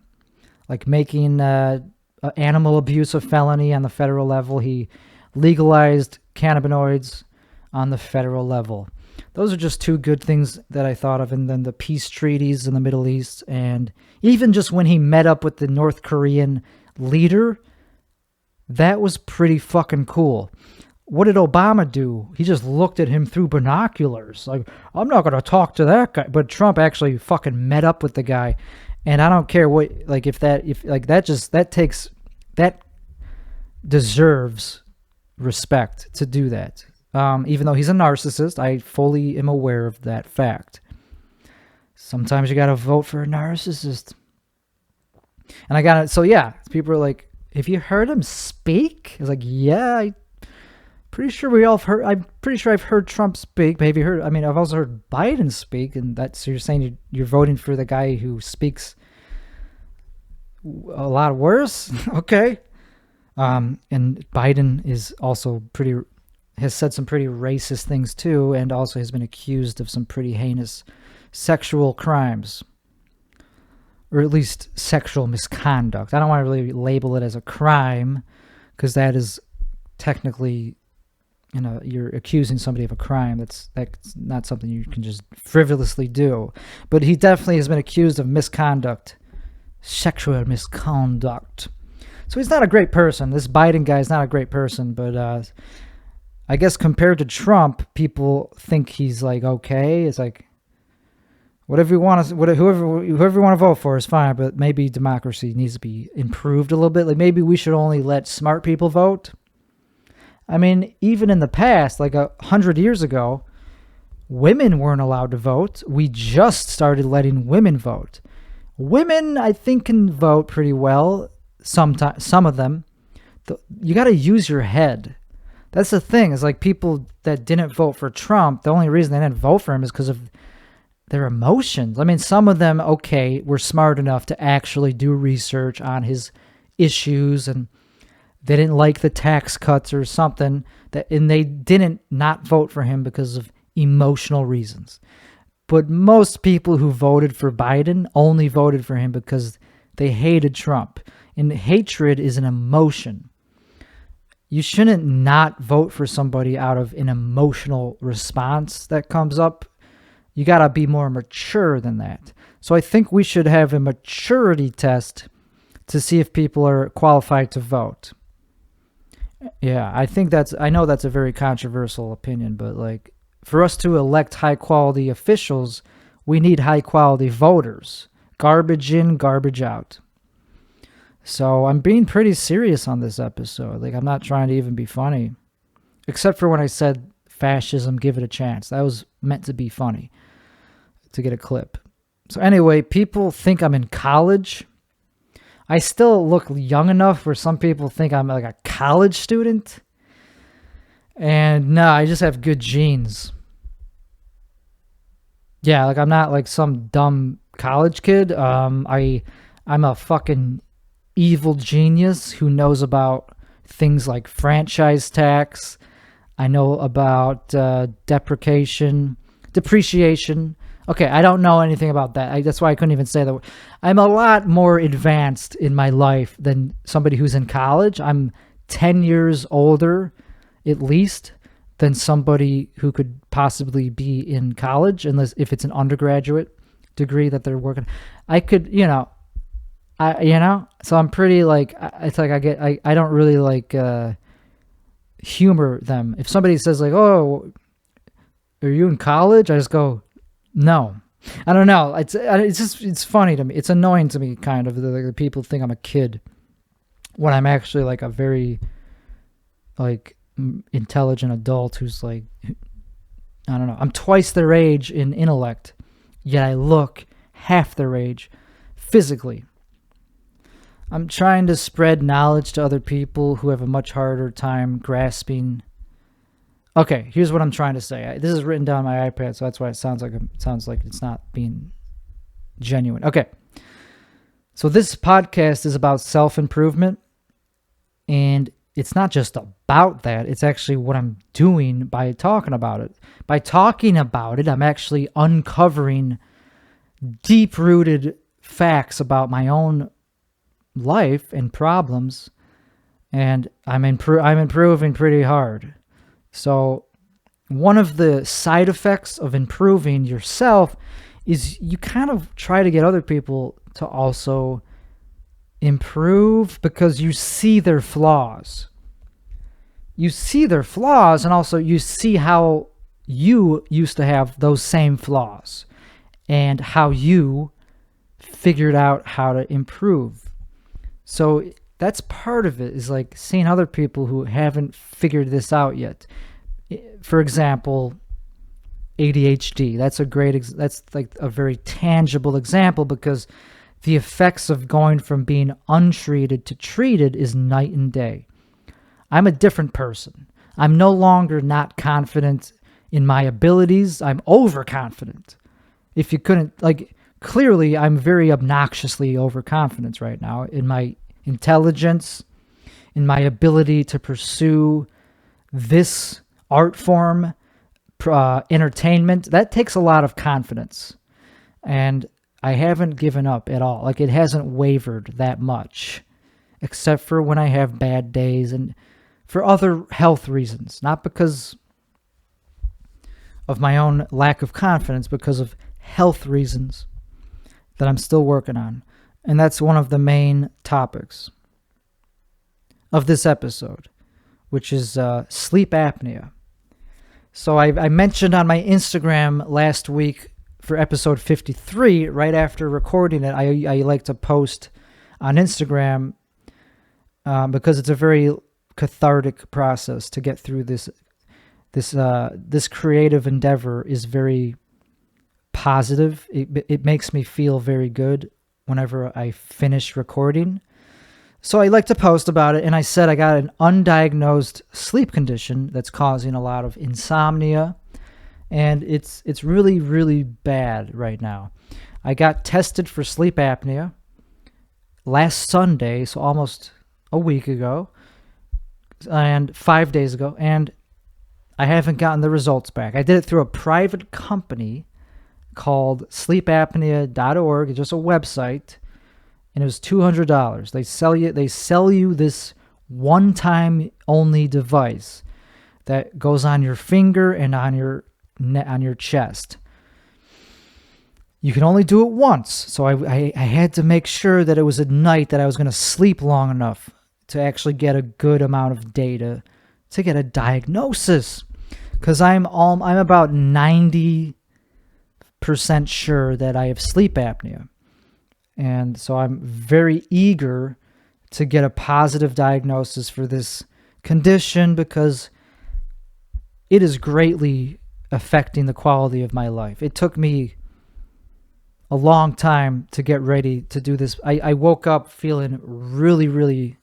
like making animal abuse a felony on the federal level. He legalized cannabinoids on the federal level. Those are just two good things that I thought of. And then the peace treaties in the Middle East. And even just when he met up with the North Korean leader, that was pretty fucking cool. What did Obama do? He just looked at him through binoculars. Like, I'm not going to talk to that guy. But Trump actually fucking met up with the guy. And I don't care what, like, that deserves respect to do that. Even though he's a narcissist, I fully am aware of that fact. Sometimes you got to vote for a narcissist. And so yeah, people are like, have you heard him speak? I was like, yeah, I'm pretty sure I've heard Trump speak. But have you heard, I've also heard Biden speak, and so you're saying you're voting for the guy who speaks a lot worse? Okay. And Biden is also has said some pretty racist things too, and also has been accused of some pretty heinous sexual crimes, or at least sexual misconduct. I don't want to really label it as a crime, because that is technically, you're accusing somebody of a crime. That's not something you can just frivolously do. But he definitely has been accused of misconduct, sexual misconduct. So he's not a great person. This Biden guy is not a great person, but I guess compared to Trump, people think he's like okay. It's like whoever you want to vote for is fine, but maybe democracy needs to be improved a little bit. Like maybe we should only let smart people vote. I mean, even in the past, like 100 years ago, women weren't allowed to vote. We just started letting women vote. Women, I think, can vote pretty well. Sometimes, some of them. You got to use your head. That's the thing. It's like people that didn't vote for Trump, the only reason they didn't vote for him is because of their emotions. I mean, some of them, okay, were smart enough to actually do research on his issues, and they didn't like the tax cuts or something, and they didn't not vote for him because of emotional reasons. But most people who voted for Biden only voted for him because they hated Trump. And hatred is an emotion. You shouldn't not vote for somebody out of an emotional response that comes up. You got to be more mature than that. So I think we should have a maturity test to see if people are qualified to vote. Yeah, I know that's a very controversial opinion, but like, for us to elect high quality officials, we need high quality voters. Garbage in, garbage out. So I'm being pretty serious on this episode. Like, I'm not trying to even be funny. Except for when I said fascism, give it a chance. That was meant to be funny. To get a clip. So anyway, people think I'm in college. I still look young enough where some people think I'm like a college student. And no, I just have good genes. Yeah, like I'm not like some dumb college kid. I'm a fucking evil genius who knows about things like franchise tax. I know about depreciation. Okay, I don't know anything about that. That's why I couldn't even say that. I'm a lot more advanced in my life than somebody who's in college. I'm 10 years older, at least, than somebody who could possibly be in college, unless if it's an undergraduate degree that they're working. I could, so I'm pretty like, it's like I don't really like humor them. If somebody says like, oh, are you in college? I just go, no. I don't know. It's funny to me. It's annoying to me, kind of. The people think I'm a kid when I'm actually like a very like intelligent adult who's like, I don't know. I'm twice their age in intellect, yet I look half their age physically. I'm trying to spread knowledge to other people who have a much harder time grasping. Okay, here's what I'm trying to say. This is written down on my iPad, so that's why it sounds like it's not being genuine. Okay. So this podcast is about self-improvement, and it's not just about that. It's actually what I'm doing by talking about it. By talking about it, I'm actually uncovering deep-rooted facts about my own life and problems, and I'm improving pretty hard. So one of the side effects of improving yourself is you kind of try to get other people to also improve because you see their flaws. You see their flaws, and also you see how you used to have those same flaws and how you figured out how to improve. So that's part of it, is like seeing other people who haven't figured this out yet. For example, ADHD. That's like a very tangible example, because the effects of going from being untreated to treated is night and day. I'm a different person. I'm no longer not confident in my abilities. I'm overconfident. If you couldn't, like, clearly I'm very obnoxiously overconfident right now in my intelligence, in my ability to pursue this art form, entertainment. That takes a lot of confidence. And I haven't given up at all. Like, it hasn't wavered that much, except for when I have bad days and for other health reasons, not because of my own lack of confidence, because of health reasons that I'm still working on. And that's one of the main topics of this episode, which is sleep apnea. So I mentioned on my Instagram last week for episode 53, right after recording it, I like to post on Instagram because it's a very cathartic process to get through this creative endeavor. Is very positive. It makes me feel very good whenever I finish recording. So I like to post about it, and I said I got an undiagnosed sleep condition that's causing a lot of insomnia and it's really, really bad right now. I got tested for sleep apnea last Sunday, so almost a week ago, and 5 days ago, and I haven't gotten the results back. I did it through a private company called sleepapnea.org. It's just a website, and it was $200. They sell you this one-time only device that goes on your finger and on your chest. You can only do it once, so I had to make sure that it was at night that I was going to sleep long enough to actually get a good amount of data to get a diagnosis, because I'm about 90% sure that I have sleep apnea, and so I'm very eager to get a positive diagnosis for this condition, because it is greatly affecting the quality of my life. It took me a long time to get ready to do this. I woke up feeling really, really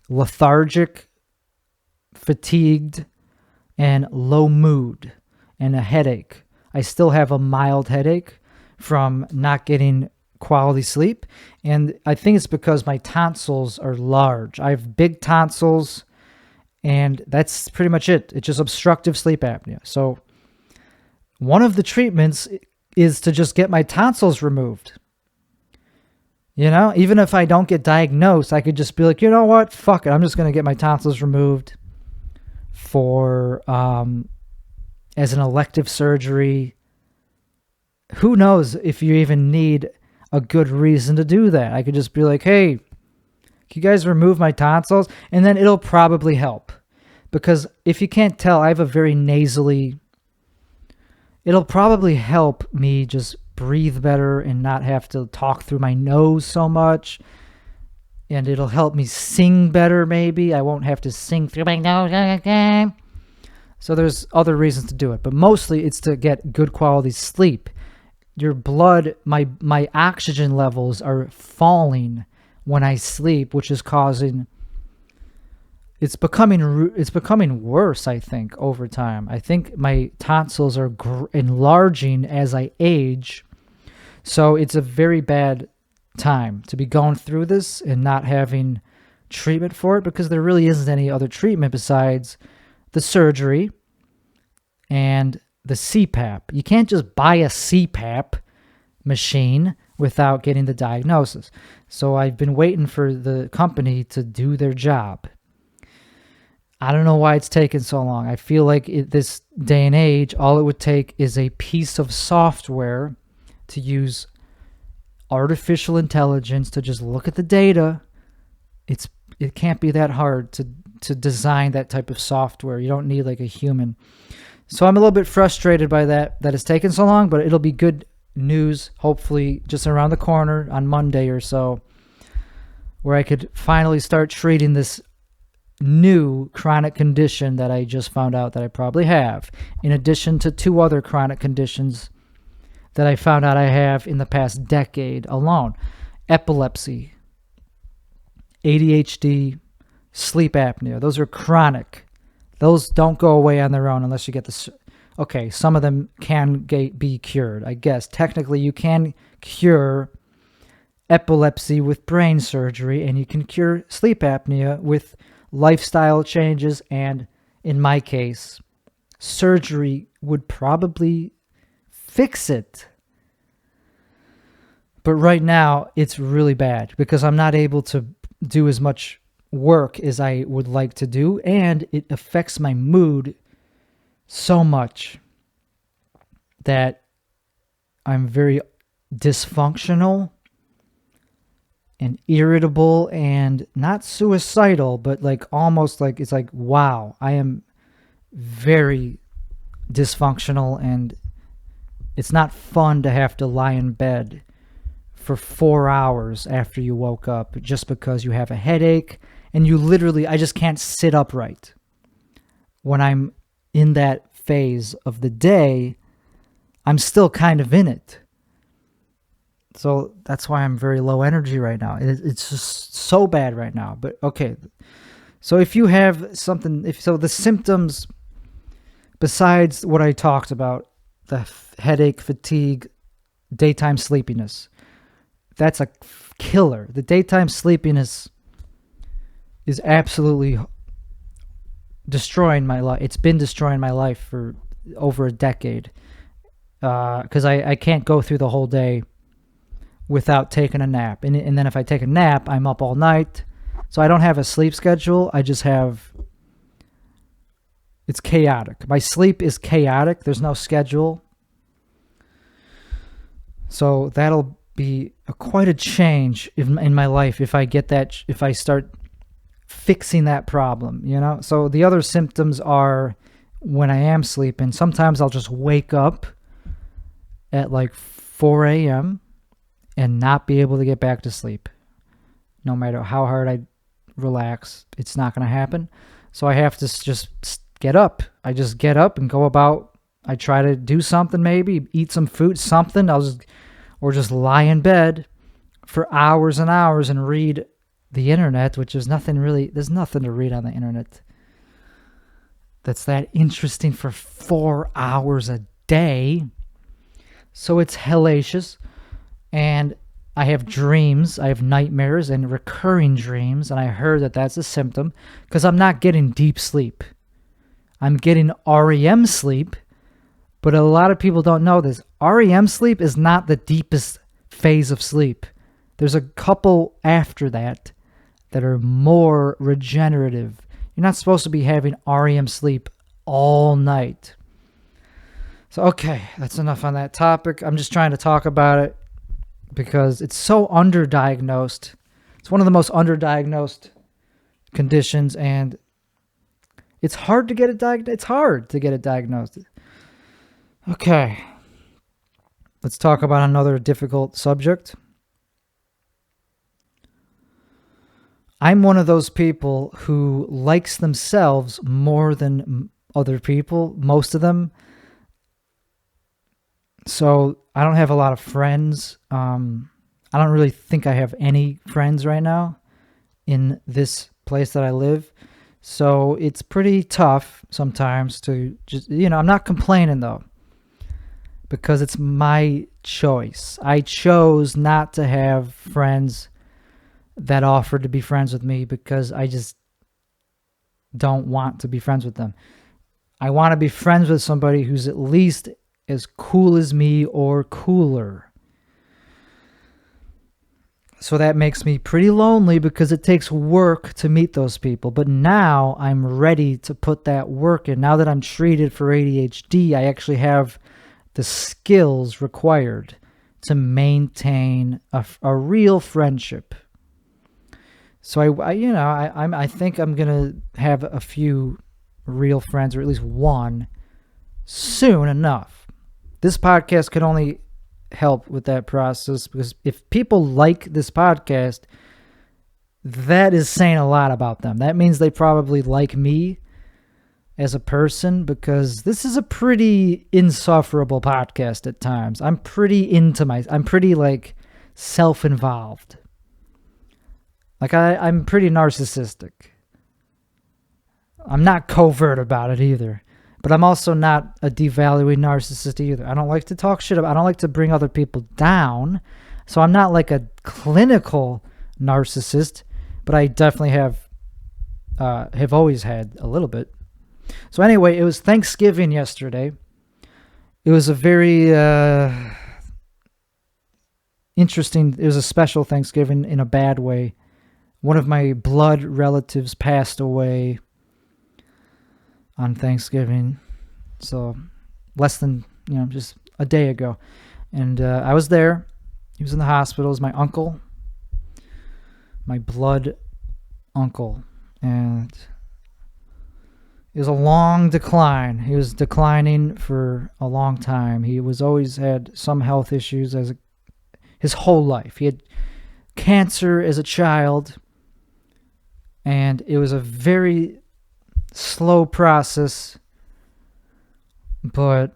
lethargic, fatigued, and low mood, and a headache. I still have a mild headache from not getting quality sleep, and I think it's because my tonsils are large. I have big tonsils, and that's pretty much it. It's just obstructive sleep apnea. So one of the treatments is to just get my tonsils removed. You know, even if I don't get diagnosed, I could just be like, you know what? Fuck it. I'm just going to get my tonsils removed for as an elective surgery. Who knows if you even need a good reason to do that? I could just be like, hey, can you guys remove my tonsils? And then it'll probably help. Because if you can't tell, I have a very nasally... It'll probably help me just breathe better and not have to talk through my nose so much. And it'll help me sing better, maybe. I won't have to sing through my nose again. So there's other reasons to do it. But mostly it's to get good quality sleep. Your blood, my oxygen levels are falling when I sleep, which is causing... It's becoming worse, I think, over time. I think my tonsils are enlarging as I age. So it's a very bad time to be going through this and not having treatment for it, because there really isn't any other treatment besides the surgery and the CPAP. You can't just buy a CPAP machine without getting the diagnosis. So I've been waiting for the company to do their job. I don't know why it's taken so long. I feel like this day and age, all it would take is a piece of software to use artificial intelligence to just look at the data. It can't be that hard to design that type of software. You don't need like a human. So I'm a little bit frustrated by that it's taken so long, but it'll be good news, hopefully just around the corner on Monday or so, where I could finally start treating this new chronic condition that I just found out that I probably have, in addition to 2 other chronic conditions that I found out I have in the past decade alone: epilepsy, ADHD, sleep apnea. Those are chronic. Those don't go away on their own unless you get the... Okay, some of them can be cured. I guess technically you can cure epilepsy with brain surgery, and you can cure sleep apnea with lifestyle changes, and in my case, surgery would probably fix it. But right now, it's really bad because I'm not able to do as much work as I would like to do, and it affects my mood so much that I'm very dysfunctional and irritable, and not suicidal, but like almost like it's like, wow, I am very dysfunctional, and it's not fun to have to lie in bed for 4 hours after you woke up just because you have a headache, and you literally, I just can't sit upright. When I'm in that phase of the day, I'm still kind of in it. So that's why I'm very low energy right now. It's just so bad right now. But okay, so if you have something, the symptoms besides what I talked about, the headache, fatigue, daytime sleepiness, that's a killer. The daytime sleepiness is absolutely destroying my life. It's been destroying my life for over a decade, because I can't go through the whole day without taking a nap. And then if I take a nap, I'm up all night. So I don't have a sleep schedule. I just have... It's chaotic. My sleep is chaotic. There's no schedule. So that'll be quite a change in my life if I get that, if I start fixing that problem, you know? So the other symptoms are when I am sleeping, sometimes I'll just wake up at like 4 a.m. and not be able to get back to sleep. No matter how hard I relax, it's not going to happen. So I have to just get up. I just get up and go about. I try to do something, maybe eat some food, something. Or just lie in bed for hours and hours and read the internet, which is nothing really. There's nothing to read on the internet that's that interesting for 4 hours a day. So it's hellacious. And I have dreams. I have nightmares and recurring dreams. And I heard that that's a symptom because I'm not getting deep sleep. I'm getting REM sleep. But a lot of people don't know this. REM sleep is not the deepest phase of sleep. There's a couple after that are more regenerative. You're not supposed to be having REM sleep all night. So, okay, that's enough on that topic. I'm just trying to talk about it because it's so underdiagnosed. It's one of the most underdiagnosed conditions, and it's hard to get it diagnosed. It's hard to get it diagnosed. Okay, let's talk about another difficult subject. I'm one of those people who likes themselves more than other people, most of them. So I don't have a lot of friends. I don't really think I have any friends right now in this place that I live. So it's pretty tough sometimes to just, I'm not complaining though, because it's my choice. I chose not to have friends that offered to be friends with me because I just don't want to be friends with them. I want to be friends with somebody who's at least as cool as me or cooler. So that makes me pretty lonely because it takes work to meet those people. But now I'm ready to put that work in. Now that I'm treated for ADHD, I actually have the skills required to maintain a real friendship. So I think I'm gonna have a few real friends, or at least one, soon enough. This podcast could only help with that process, because if people like this podcast, that is saying a lot about them. That means they probably like me as a person, because this is a pretty insufferable podcast at times. I'm pretty like self-involved. Like I'm pretty narcissistic. I'm not covert about it either. But I'm also not a devaluing narcissist either. I don't like to talk shit about, I don't like to bring other people down. So I'm not like a clinical narcissist, but I definitely have always had a little bit. So anyway, it was Thanksgiving yesterday. It was a very interesting, it was a special Thanksgiving in a bad way. One of my blood relatives passed away on Thanksgiving, so less than, just a day ago. And I was there. He was in the hospital. It was my uncle, my blood uncle. And it was a long decline. He was declining for a long time. He was always had some health issues his whole life. He had cancer as a child, and it was a very slow process, but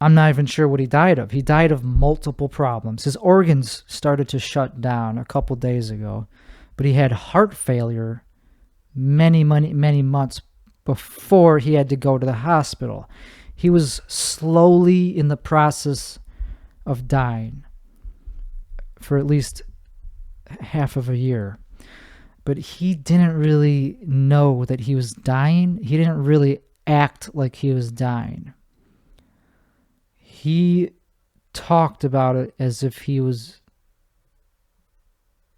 I'm not even sure what he died of. He died of multiple problems. His organs started to shut down a couple days ago, but he had heart failure many months before he had to go to the hospital. He was slowly in the process of dying for at least half of a year. But he didn't really know that he was dying. He didn't really act like he was dying. He talked about it as if he was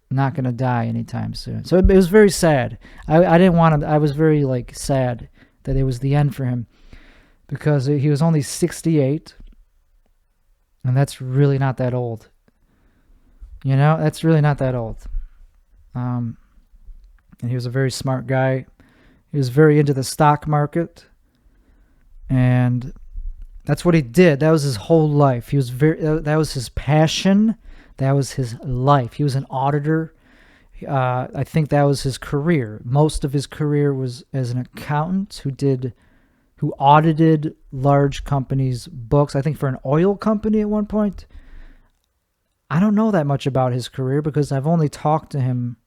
not going to die anytime soon. So it was very sad. I didn't want to, I was very sad that it was the end for him, because he was only 68, and that's really not that old. That's really not that old. And he was a very smart guy. He was very into the stock market, and that's what he did. That was his whole life. That was his passion. That was his life. He was an auditor. I think that was his career. Most of his career was as an accountant who audited large companies' books. I think for an oil company at one point. I don't know that much about his career because I've only talked to him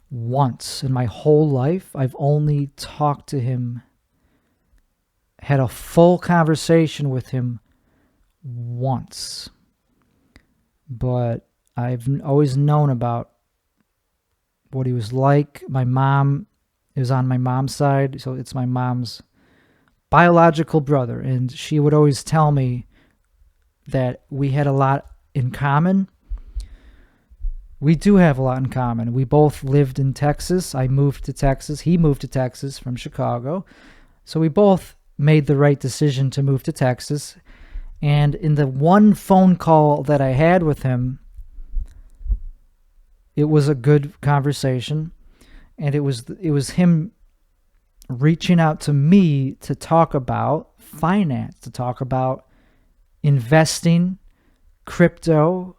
once in my whole life. I've only talked to him, had a full conversation with him once. But I've always known about what he was like. My mom is on my mom's side, so it's my mom's biological brother, and she would always tell me that we had a lot in common. We do have a lot in common. We both lived in Texas. I moved to Texas. He moved to Texas from Chicago. So we both made the right decision to move to Texas. And in the one phone call that I had with him, it was a good conversation. And it was him reaching out to me to talk about finance, to talk about investing, cryptocurrency,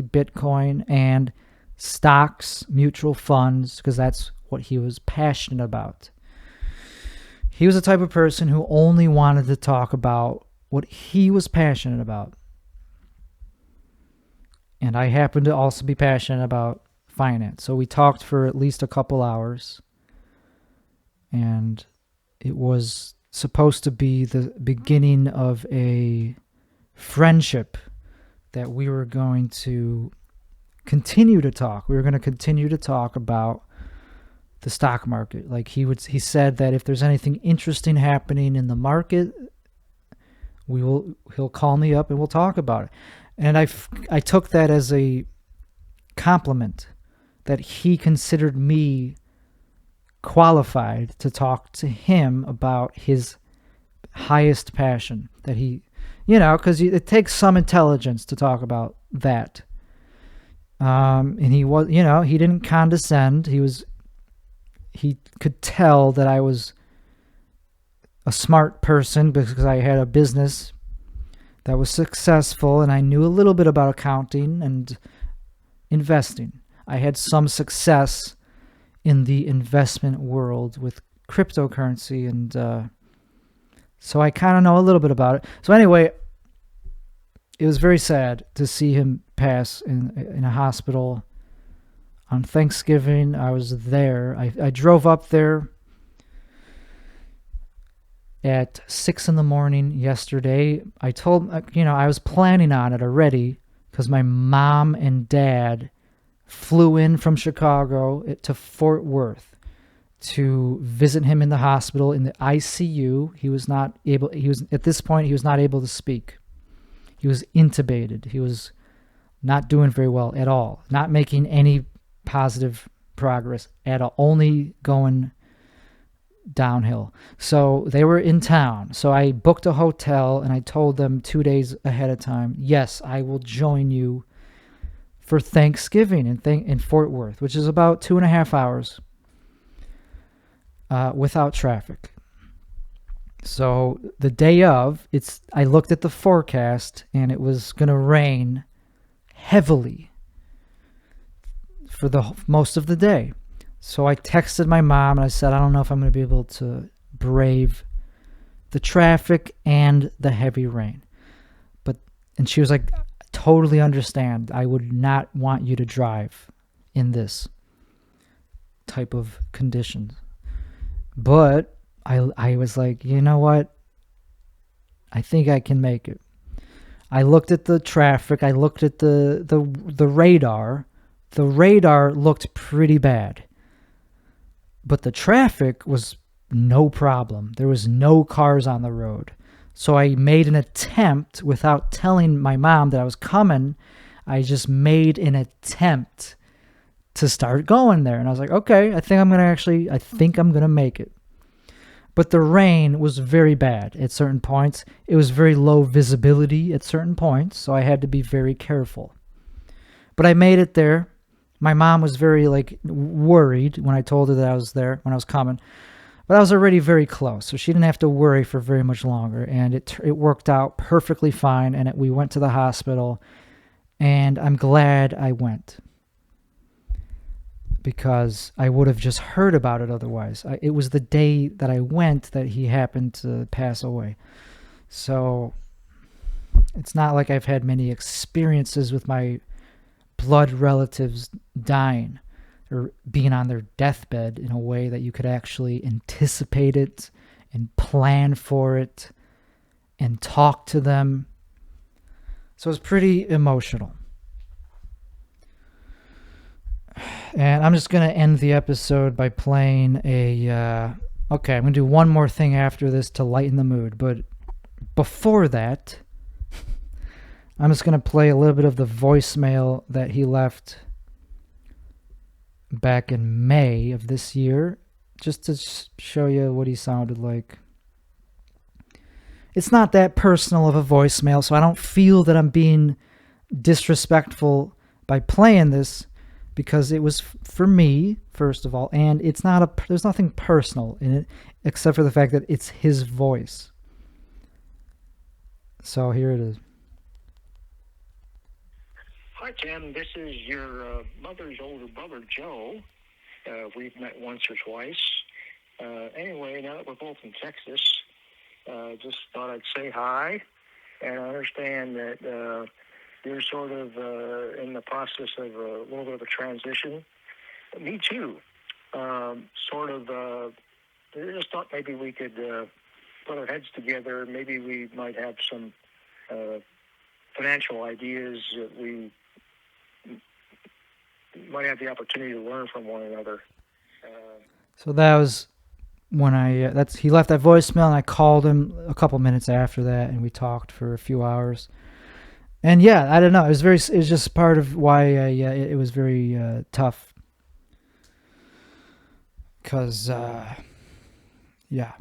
Bitcoin, and stocks, mutual funds, because that's what he was passionate about. He was the type of person who only wanted to talk about what he was passionate about. And I happen to also be passionate about finance. So we talked for at least a couple hours. And it was supposed to be the beginning of a friendship that we were going to continue to talk. We were going to continue to talk about the stock market. He said that if there's anything interesting happening in the market, he'll call me up and we'll talk about it. And I took that as a compliment that he considered me qualified to talk to him about his highest passion, that he, because it takes some intelligence to talk about that. And he was, he didn't condescend. He could tell that I was a smart person because I had a business that was successful and I knew a little bit about accounting and investing. I had some success in the investment world with cryptocurrency, and so I kind of know a little bit about it. So anyway, it was very sad to see him pass in a hospital on Thanksgiving. I was there. I drove up there at 6 a.m. yesterday. I told, I was planning on it already because my mom and dad flew in from Chicago to Fort Worth to visit him in the hospital in the ICU. At this point, he was not able to speak. He was intubated. He was not doing very well at all, not making any positive progress at all, only going downhill. So they were in town. So I booked a hotel and I told them 2 days ahead of time, yes, I will join you for Thanksgiving in Fort Worth, which is about 2.5 hours without traffic. So the day of, I looked at the forecast and it was going to rain heavily for the most of the day. So I texted my mom and I said, I don't know if I'm going to be able to brave the traffic and the heavy rain. And she was like, totally understand. I would not want you to drive in this type of conditions. But I was like, you know what? I think I can make it. I looked at the traffic. I looked at the radar. The radar looked pretty bad. But the traffic was no problem. There was no cars on the road. So I made an attempt without telling my mom that I was coming. I just made an attempt to start going there. And I was like, okay, I think I'm going to make it. But the rain was very bad at certain points. It was very low visibility at certain points, so I had to be very careful. But I made it there. My mom was very worried when I told her that I was there, when I was coming. But I was already very close, so she didn't have to worry for very much longer. And it worked out perfectly fine, and we went to the hospital, and I'm glad I went. Because I would have just heard about it otherwise. It was the day that I went that he happened to pass away. So it's not like I've had many experiences with my blood relatives dying or being on their deathbed in a way that you could actually anticipate it and plan for it and talk to them. So it's pretty emotional. And I'm just going to end the episode by playing okay, I'm going to do one more thing after this to lighten the mood. But before that, I'm just going to play a little bit of the voicemail that he left back in May of this year, just to show you what he sounded like. It's not that personal of a voicemail, so I don't feel that I'm being disrespectful by playing this, because it was for me, first of all, and there's nothing personal in it except for the fact that it's his voice. So here it is. Hi, Tim. This is your mother's older brother, Joe. We've met once or twice. Anyway, now that we're both in Texas, just thought I'd say hi. And I understand that you're sort of in the process of a little bit of a transition. Me too. I just thought maybe we could put our heads together. Maybe we might have some financial ideas that we might have the opportunity to learn from one another. So that was when he left that voicemail, and I called him a couple minutes after that, and we talked for a few hours. And yeah, I don't know. It was just part of why it was very tough. Because, yeah.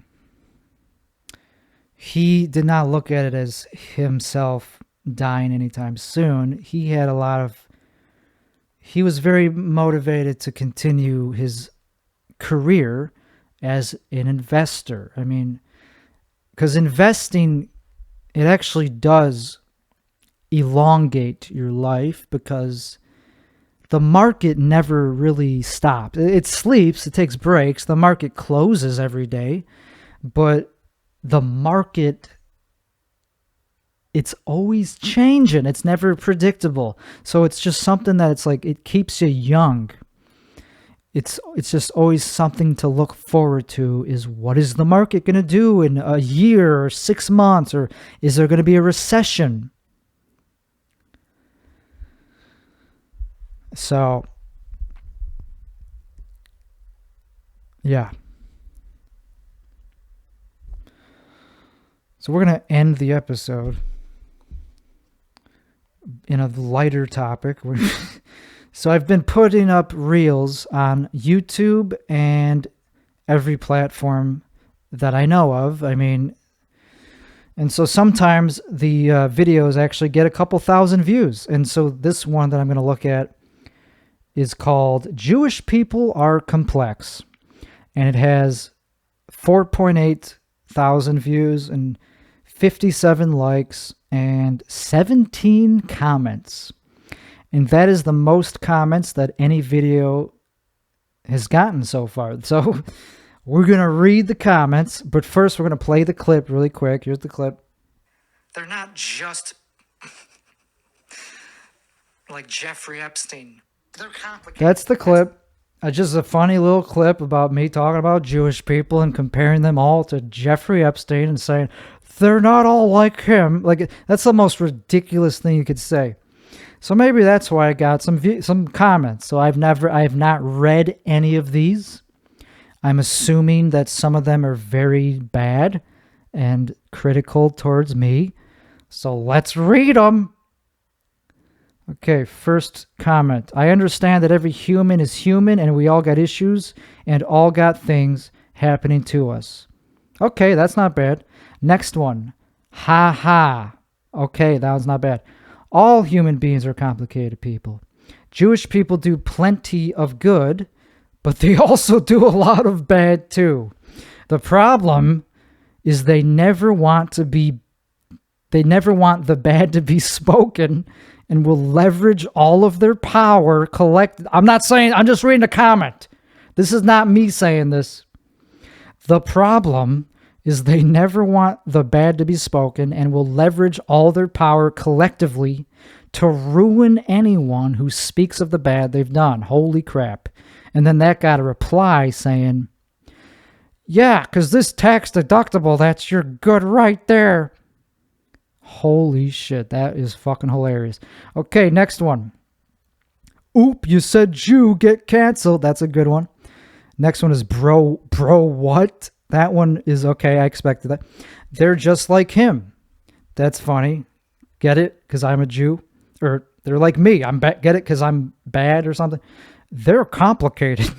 He did not look at it as himself dying anytime soon. He was very motivated to continue his career as an investor. I mean, because investing, it actually does elongate your life, because the market never really stops. It sleeps, it takes breaks, the market closes every day, but the market, it's always changing. It's never predictable. So it's just something that it keeps you young. It's just always something to look forward to, is what is the market going to do in a year or 6 months, or is there going to be a recession? So, yeah. So we're going to end the episode in a lighter topic. So I've been putting up reels on YouTube and every platform that I know of. I mean, and so sometimes the videos actually get a couple thousand views. And so this one that I'm going to look at is called Jewish People Are Complex. And it has 4.8 thousand views and 57 likes and 17 comments. And that is the most comments that any video has gotten so far. So we're going to read the comments, but first we're going to play the clip really quick. Here's the clip. They're not just like Jeffrey Epstein. They're complicated. That's the clip. Just a funny little clip about me talking about Jewish people and comparing them all to Jeffrey Epstein and saying they're not all like him. Like, that's the most ridiculous thing you could say. So maybe that's why I got some comments. So I have not read any of these. I'm assuming that some of them are very bad and critical towards me. So let's read them. Okay, first comment. I understand that every human is human and we all got issues and all got things happening to us. Okay, that's not bad. Next one. Ha ha. Okay, that one's not bad. All human beings are complicated people. Jewish people do plenty of good, but they also do a lot of bad too. The problem is they never want the bad to be spoken and will leverage all of their power I'm just reading a comment. This is not me saying this. The problem is they never want the bad to be spoken and will leverage all their power collectively to ruin anyone who speaks of the bad they've done. Holy crap. And then that got a reply saying, yeah, because this tax deductible, that's your good right there. Holy shit, that is fucking hilarious. Okay, next one. Oop, you said Jew, get canceled. That's a good one. Next one is bro what? That one is okay, I expected that. They're just like him. That's funny. Get it? Because I'm a Jew? Or they're like me. Get it? Because I'm bad or something? They're complicated.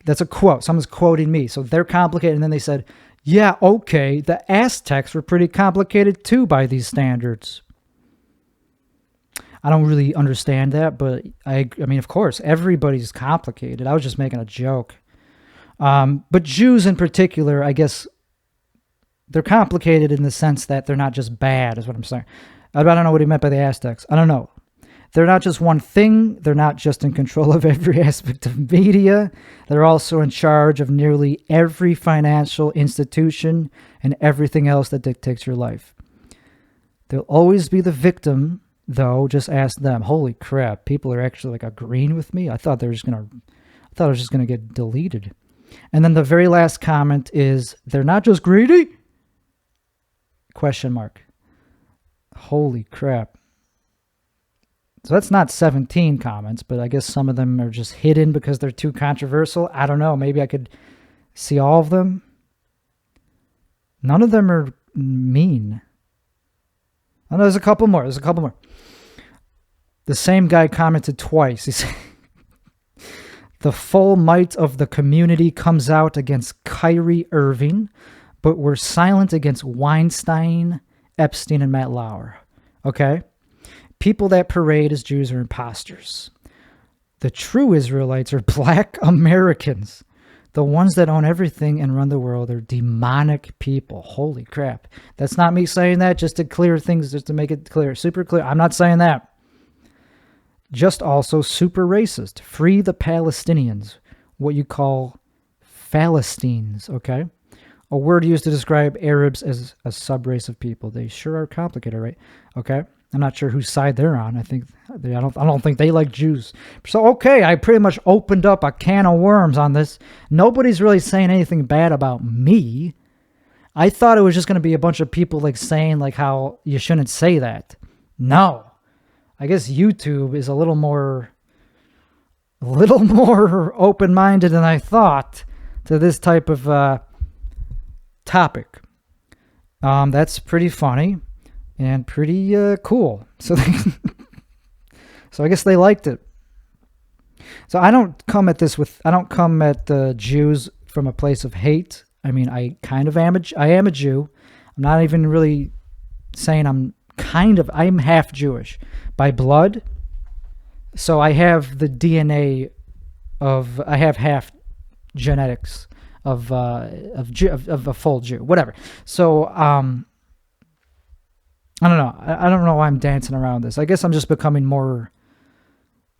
That's a quote. Someone's quoting me. So they're complicated. And then they said, yeah, okay, the Aztecs were pretty complicated too by these standards. I don't really understand that, but I mean, of course, everybody's complicated. I was just making a joke. But Jews in particular, I guess, they're complicated in the sense that they're not just bad, is what I'm saying. I don't know what he meant by the Aztecs. I don't know. They're not just one thing. They're not just in control of every aspect of media. They're also in charge of nearly every financial institution and everything else that dictates your life. They'll always be the victim, though. Just ask them. Holy crap. People are actually like agreeing with me. I thought it was just gonna get deleted. And then the very last comment is, they're not just greedy? Question mark. Holy crap. So that's not 17 comments, but I guess some of them are just hidden because they're too controversial. I don't know. Maybe I could see all of them. None of them are mean. Oh, no, there's a couple more. The same guy commented twice. He said, the full might of the community comes out against Kyrie Irving, but we're silent against Weinstein, Epstein, and Matt Lauer. Okay? People that parade as Jews are imposters. The true Israelites are black Americans. The ones that own everything and run the world are demonic people. Holy crap. That's not me saying that, just to clear things, just to make it clear, super clear. I'm not saying that. Just also super racist. Free the Palestinians, what you call Philistines, okay? A word used to describe Arabs as a subrace of people. They sure are complicated, right? Okay? I'm not sure whose side they're on. I don't think they like Jews. So, okay, I pretty much opened up a can of worms on this. Nobody's really saying anything bad about me. I thought it was just going to be a bunch of people like saying like how you shouldn't say that. No. I guess YouTube is a little more open-minded than I thought to this type of topic. That's pretty funny. And pretty cool. So I guess they liked it. So I don't come at the Jews from a place of hate. I mean, I am a Jew. I'm not even really saying I'm half Jewish by blood. So I have the DNA I have half genetics of a full Jew, whatever. So, I don't know. I don't know why I'm dancing around this. I guess I'm just becoming more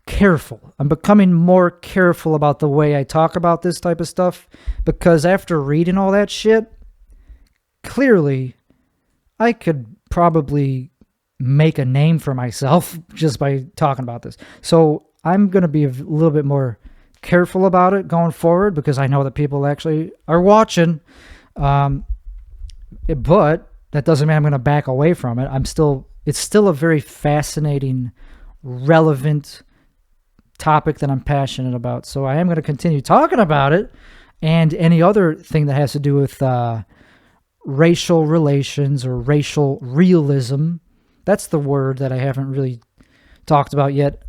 careful. I'm becoming more careful about the way I talk about this type of stuff because after reading all that shit, clearly I could probably make a name for myself just by talking about this. So I'm going to be a little bit more careful about it going forward because I know that people actually are watching. But that doesn't mean I'm going to back away from it. It's still a very fascinating, relevant topic that I'm passionate about. So I am going to continue talking about it and any other thing that has to do with racial relations or racial realism. That's the word that I haven't really talked about yet.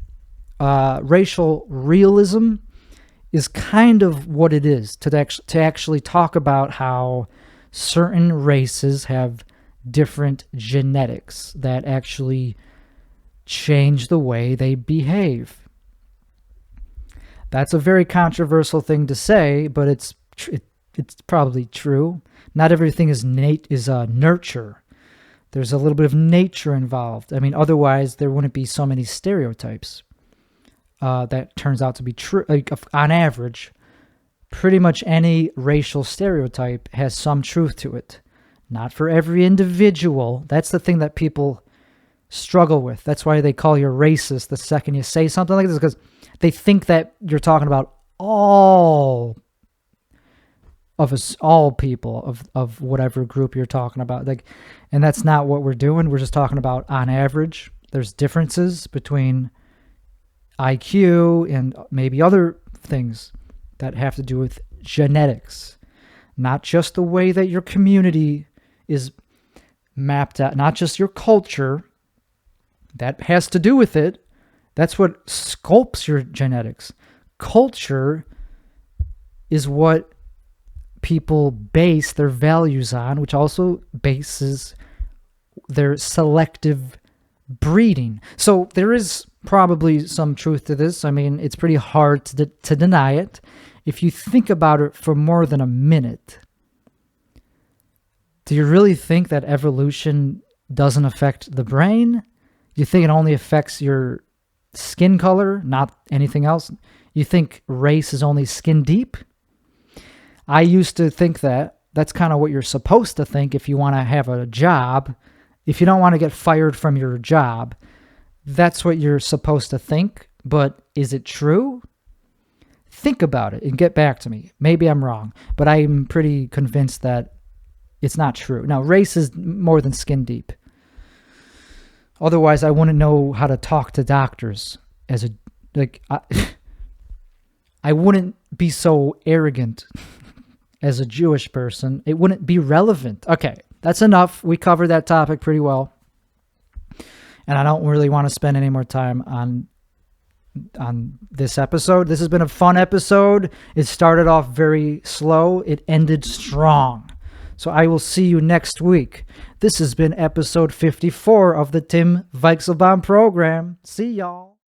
Racial realism is kind of what it is, to actually talk about how certain races have different genetics that actually change the way they behave. That's a very controversial thing to say, but it's probably true. Not everything is nurture. There's a little bit of nature involved. I mean, otherwise there wouldn't be so many stereotypes. That turns out to be true. Like, on average, pretty much any racial stereotype has some truth to it. Not for every individual. That's the thing that people struggle with. That's why they call you racist the second you say something like this, because they think that you're talking about all of us, all people of whatever group you're talking about. Like, and that's not what we're doing. We're just talking about on average. There's differences between IQ and maybe other things that have to do with genetics, not just the way that your community is mapped out, not just your culture. That has to do with it. That's what sculpts your genetics. Culture is what people base their values on, which also bases their selective breeding. So there is probably some truth to this. I mean, it's pretty hard to deny it. If you think about it for more than a minute, do you really think that evolution doesn't affect the brain? You think it only affects your skin color, not anything else? You think race is only skin deep? I used to think that. That's kind of what you're supposed to think if you want to have a job. If you don't want to get fired from your job, that's what you're supposed to think. But is it true? Think about it and get back to me. Maybe I'm wrong, but I'm pretty convinced that it's not true. Now, race is more than skin deep. Otherwise, I wouldn't know how to talk to doctors I wouldn't be so arrogant as a Jewish person. It wouldn't be relevant. Okay, that's enough. We covered that topic pretty well. And I don't really want to spend any more time on this episode. This has been a fun episode. It started off very slow. It ended strong. So I will see you next week. This has been episode 54 of the Tim Weichselbaum program. See y'all.